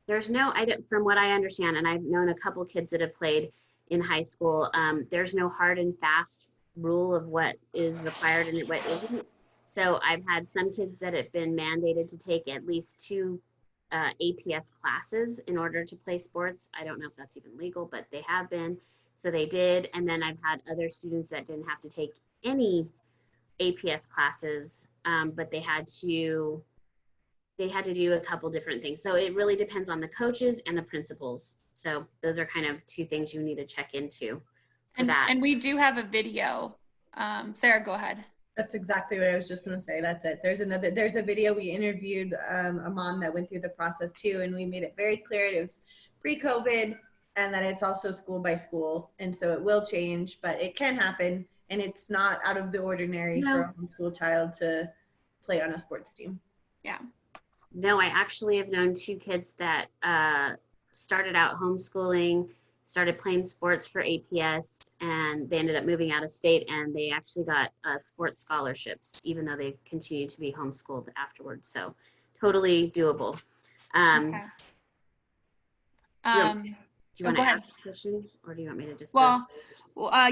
from what I understand, and I've known a couple kids that have played in high school, there's no hard and fast rule of what is required and what isn't. So I've had some kids that have been mandated to take at least 2 APS classes in order to play sports. I don't know if that's even legal, but they have been. So they did. And then I've had other students that didn't have to take any APS classes, but they had to do a couple different things. So it really depends on the coaches and the principals. So those are kind of 2 things you need to check into for that. And we do have a video. Sarah, go ahead. That's exactly what I was just going to say. That's it. There's a video. We interviewed a mom that went through the process too, and we made it very clear. It was pre-COVID, and then it's also school by school. And so it will change, but it can happen. And it's not out of the ordinary for a homeschool child to play on a sports team. Yeah. No, I actually have known 2 kids that started out homeschooling, started playing sports for APS, and they ended up moving out of state, and they actually got sports scholarships, even though they continued to be homeschooled afterwards. So totally doable. Okay. Do you want go to ahead. ask questions, or do you want me to just Well,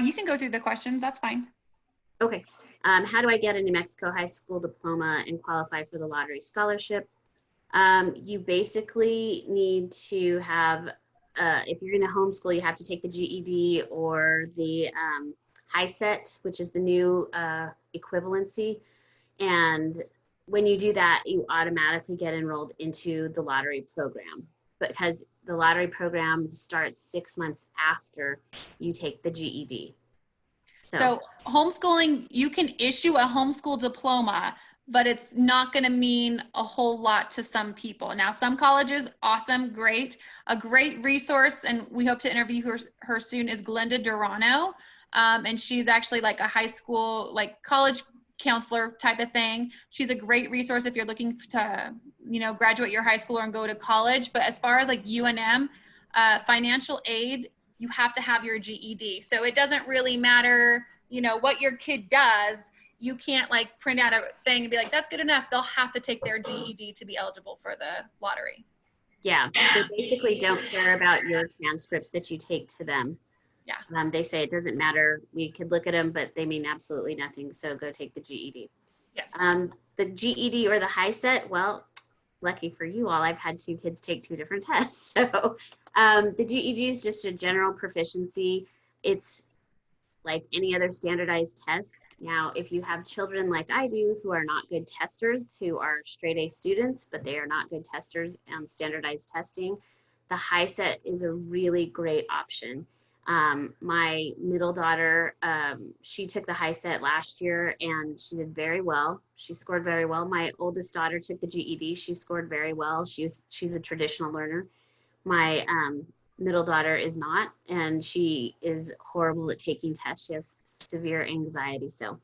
you can go through the questions. That's fine. Okay. How do I get a New Mexico high school diploma and qualify for the lottery scholarship? You basically need to have, if you're going to homeschool, you have to take the GED or the HiSET, which is the new equivalency. And when you do that, you automatically get enrolled into the lottery program, because the lottery program starts 6 months after you take the GED. So homeschooling, you can issue a homeschool diploma, but it's not going to mean a whole lot to some people. Now, some colleges, awesome, great. A great resource, and we hope to interview her soon, is Glenda Durano. And she's actually like a high school, like college counselor type of thing. She's a great resource if you're looking to, graduate your high school and go to college. But as far as like UNM, financial aid, you have to have your GED. So it doesn't really matter, what your kid does. You can't like print out a thing and be like, that's good enough. They'll have to take their GED to be eligible for the lottery. Yeah, they basically don't care about your transcripts that you take to them. Yeah. They say it doesn't matter. We could look at them, but they mean absolutely nothing. So go take the GED. Yes. The GED or the HiSET, well, lucky for you all, I've had 2 kids take 2 different tests. So the GED is just a general proficiency. It's like any other standardized test. Now, if you have children like I do who are not good testers, who are straight A students, but they are not good testers on standardized testing, the HiSET is a really great option. My middle daughter, she took the HiSET last year and she did very well. She scored very well. My oldest daughter took the GED. She scored very well. She's a traditional learner. My middle daughter is not, and she is horrible at taking tests. She has severe anxiety. So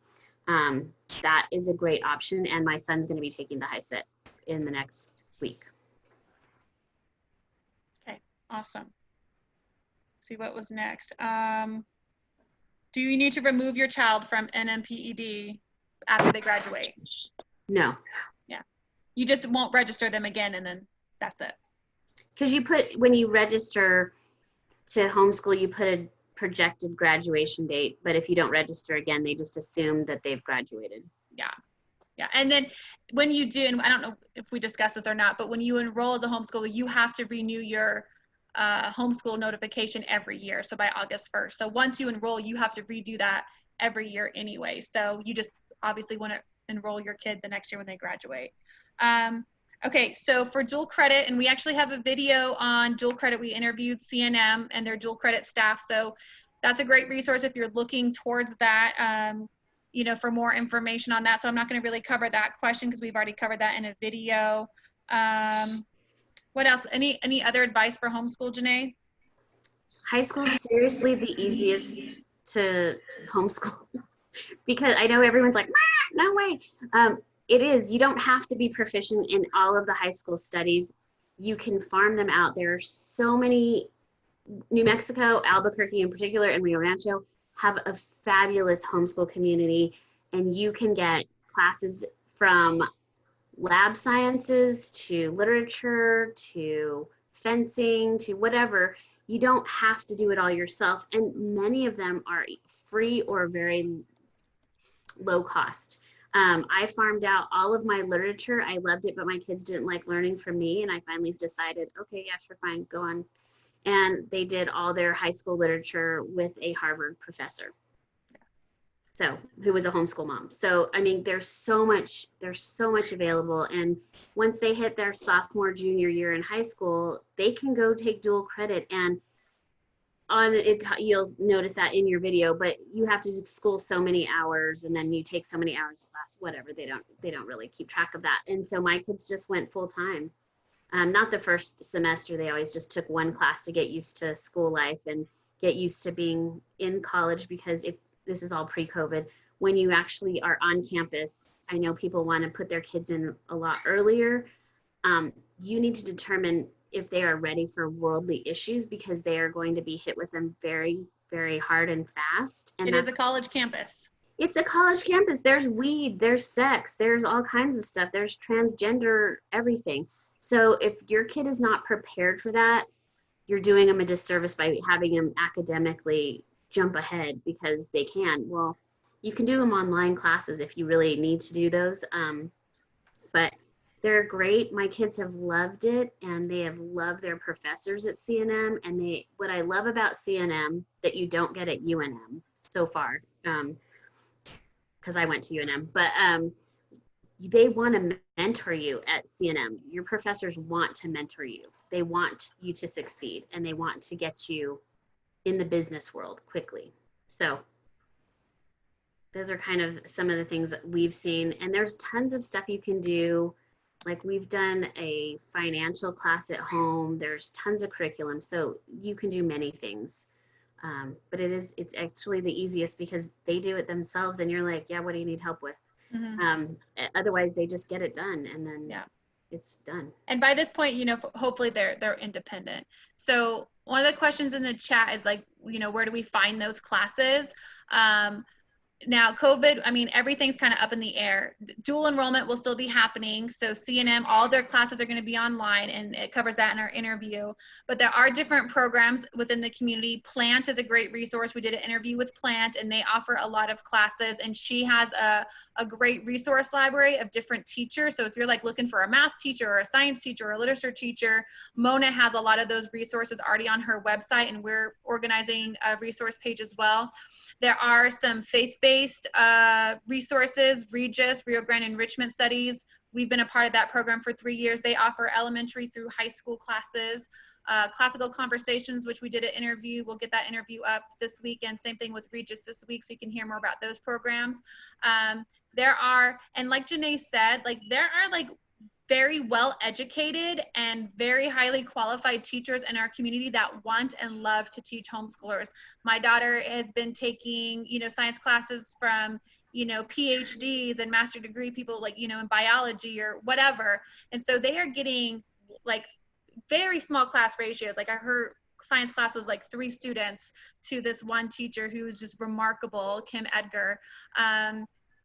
that is a great option. And my son's going to be taking the HiSET in the next week. Okay, awesome. See what was next. Do you need to remove your child from NMPED after they graduate? No. Yeah. You just won't register them again, and then that's it. Because when you register to homeschool, you put a projected graduation date, but if you don't register again, they just assume that they've graduated. Yeah. Yeah. And then when you do, and I don't know if we discussed this or not, but when you enroll as a homeschooler, you have to renew your homeschool notification every year. So by August 1st. So once you enroll, you have to redo that every year anyway. So you just obviously want to enroll your kid the next year when they graduate. Okay, so for dual credit, and we actually have a video on dual credit. We interviewed CNM and their dual credit staff. So that's a great resource if you're looking towards that, for more information on that. So I'm not going to really cover that question because we've already covered that in a video. What else? Any other advice for homeschool, Janae? High school is seriously the easiest to homeschool because I know everyone's like, no way. It is. You don't have to be proficient in all of the high school studies. You can farm them out. There are so many. New Mexico, Albuquerque in particular, and Rio Rancho have a fabulous homeschool community, and you can get classes from lab sciences to literature to fencing to whatever. You don't have to do it all yourself, and many of them are free or very low cost. I farmed out all of my literature. I loved it, but my kids didn't like learning from me, and I finally decided, okay, yeah, sure, fine, go on. And they did all their high school literature with a Harvard professor, who was a homeschool mom. So, I mean, there's so much available. And once they hit their sophomore, junior year in high school, they can go take dual credit. And on it, you'll notice that in your video, but you have to school so many hours, and then you take so many hours of class, whatever. They don't really keep track of that. And so my kids just went full time. Not the first semester, they always just took one class to get used to school life and get used to being in college, because if this is all pre-COVID, when you actually are on campus, I know people want to put their kids in a lot earlier. You need to determine if they are ready for worldly issues, because they are going to be hit with them very, very hard and fast. And it is a college campus. It's a college campus. There's weed, there's sex, there's all kinds of stuff. There's transgender, everything. So if your kid is not prepared for that, you're doing them a disservice by having them academically jump ahead because they can. Well, you can do them online classes if you really need to do those. But they're great. My kids have loved it, and they have loved their professors at CNM. And what I love about CNM that you don't get at UNM so far, because I went to UNM, but they want to mentor you at CNM. Your professors want to mentor you. They want you to succeed, and they want to get you in the business world quickly. So those are kind of some of the things that we've seen. And there's tons of stuff you can do. Like we've done a financial class at home. There's tons of curriculum. So you can do many things. But it's actually the easiest because they do it themselves, and you're like, yeah, what do you need help with? Mm-hmm. Otherwise they just get it done, and then yeah, it's done. And by this point, hopefully they're independent. So one of the questions in the chat is like, where do we find those classes? Now COVID, everything's kind of up in the air. Dual enrollment will still be happening. So CNM, all their classes are going to be online, and it covers that in our interview. But there are different programs within the community. Plant is a great resource. We did an interview with Plant, and they offer a lot of classes, and she has a great resource library of different teachers. So if you're like looking for a math teacher or a science teacher or a literature teacher, Mona has a lot of those resources already on her website, and we're organizing a resource page as well. There are some faith-based resources, Regis, Rio Grande Enrichment Studies. We've been a part of that program for 3 years. They offer elementary through high school classes. Classical Conversations, which we did an interview. We'll get that interview up this weekend. Same thing with Regis this week, so you can hear more about those programs. There are, and like Janae said, there are very well educated and very highly qualified teachers in our community that want and love to teach homeschoolers. My daughter has been taking, science classes from, PhDs and master degree people in biology or whatever. And so they are getting very small class ratios. Her science class was 3 students to this one teacher who was just remarkable, Kim Edgar.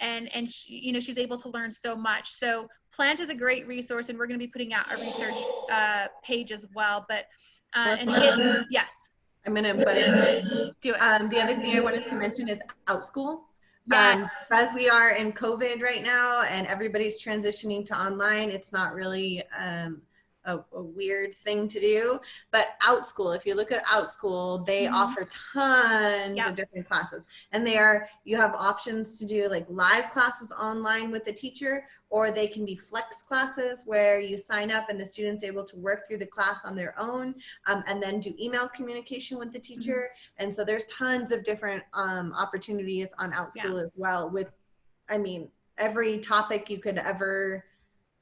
And she, she's able to learn so much. So Plant is a great resource, and we're going to be putting out a research page as well. But and again, yes, I'm going to butt in. Do it. The other thing I wanted to mention is OutSchool. Yes. Because we are in COVID right now and everybody's transitioning to online, it's not really a weird thing to do. But OutSchool, if you look at OutSchool, they offer tons of different classes. And you have options to do live classes online with the teacher, or they can be flex classes where you sign up and the student's able to work through the class on their own, and then do email communication with the teacher. And so there's tons of different opportunities on OutSchool as well, with, every topic you could ever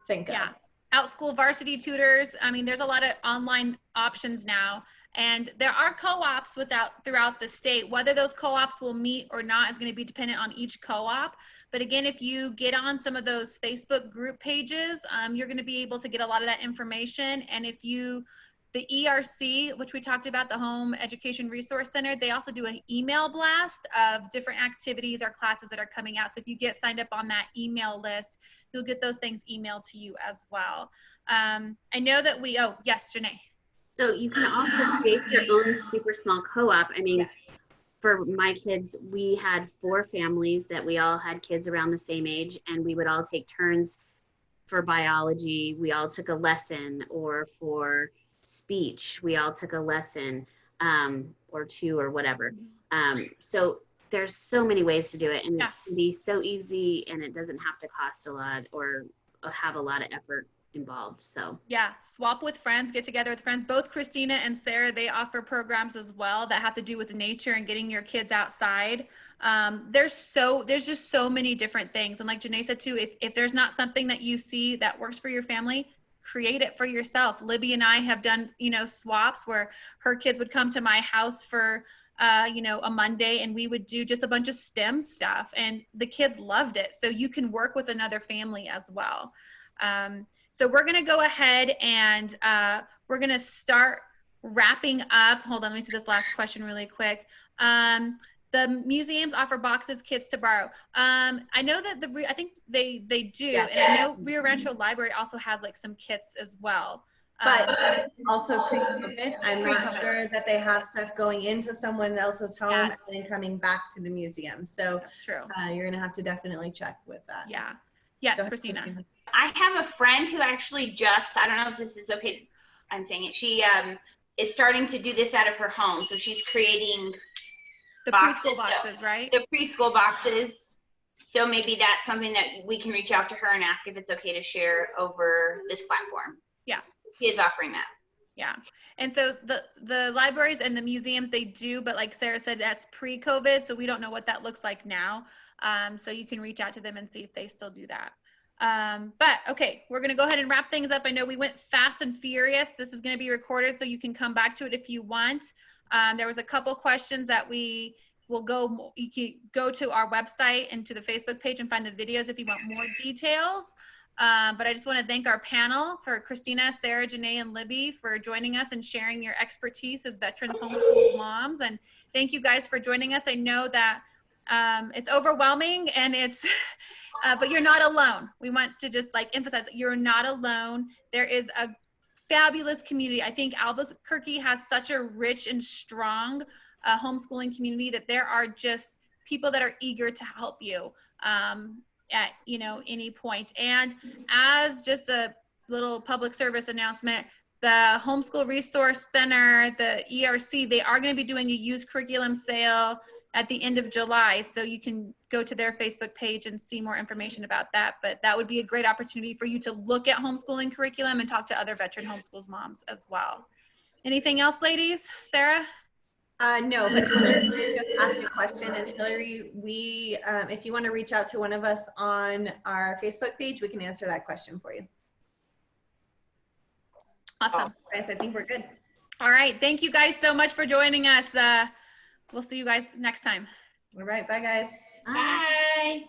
think of. OutSchool, Varsity Tutors. There's a lot of online options now, and there are co-ops throughout the state. Whether those co-ops will meet or not is going to be dependent on each co-op. But again, if you get on some of those Facebook group pages, you're going to be able to get a lot of that information. And if the ERC, which we talked about, the Home Education Resource Center, they also do an email blast of different activities or classes that are coming out. So if you get signed up on that email list, you'll get those things emailed to you as well. I know that yes, Janae. So you can also create your own super small co-op. For my kids, we had 4 families that we all had kids around the same age, and we would all take turns for biology. We all took a lesson, or for speech, we all took a lesson, or 2 or whatever. So there's so many ways to do it, and it can be so easy, and it doesn't have to cost a lot or have a lot of effort involved. So swap with friends, get together with friends. Both Christina and Sarah, they offer programs as well that have to do with nature and getting your kids outside. There's just so many different things, and like Janae said too, if there's not something that you see that works for your family, create it for yourself. Libby and I have done, you know, swaps where her kids would come to my house for, you know, a Monday, and we would do just a bunch of STEM stuff, and the kids loved it. So you can work with another family as well. So we're going to go ahead and we're going to start wrapping up. Hold on, let me see this last question really quick. The museums offer boxes, kits to borrow. I know that I think they do, Yeah. and I know Rio Rancho Library also has like some kits as well. But also pre-COVID, I'm not Pre-COVID. sure that they have stuff going into someone else's home Yes. and then coming back to the museum. So That's true. you're gonna have to definitely check with that. Yeah. Yes, Go ahead, Christina. I have a friend who actually just, I don't know if this is okay, I'm saying it, she is starting to do this out of her home. So she's creating The boxes, preschool boxes, right? the preschool boxes. So maybe that's something that we can reach out to her and ask if it's okay to share over this platform. Yeah. She is offering that. Yeah. And so the libraries and the museums, they do, but like Sarah said, that's pre-COVID. So we don't know what that looks like now. So you can reach out to them and see if they still do that. But okay, we're going to go ahead and wrap things up. I know we went fast and furious. This is going to be recorded, so you can come back to it if you want. There was a couple questions that we will go, you can go to our website and to the Facebook page and find the videos if you want more details. But I just want to thank our panel for Christina, Sarah, Janae, and Libby for joining us and sharing your expertise as veterans homeschools moms. And thank you guys for joining us. I know that it's overwhelming and it's, but you're not alone. We want to just like emphasize that you're not alone. There is a fabulous community. I think Albuquerque has such a rich and strong homeschooling community that there are just people that are eager to help you. At, you know, any point. And as just a little public service announcement, the Homeschool Resource Center, the ERC, they are going to be doing a used curriculum sale at the end of July. So you can go to their Facebook page and see more information about that. But that would be a great opportunity for you to look at homeschooling curriculum and talk to other veteran homeschools moms as well. Anything else, ladies? Sarah? No, but Hillary just asked a question, and Hillary, we, if you want to reach out to one of us on our Facebook page, we can answer that question for you. Awesome. Guys, I think we're good. All right. Thank you guys so much for joining us. We'll see you guys next time. All right. Bye, guys. Bye.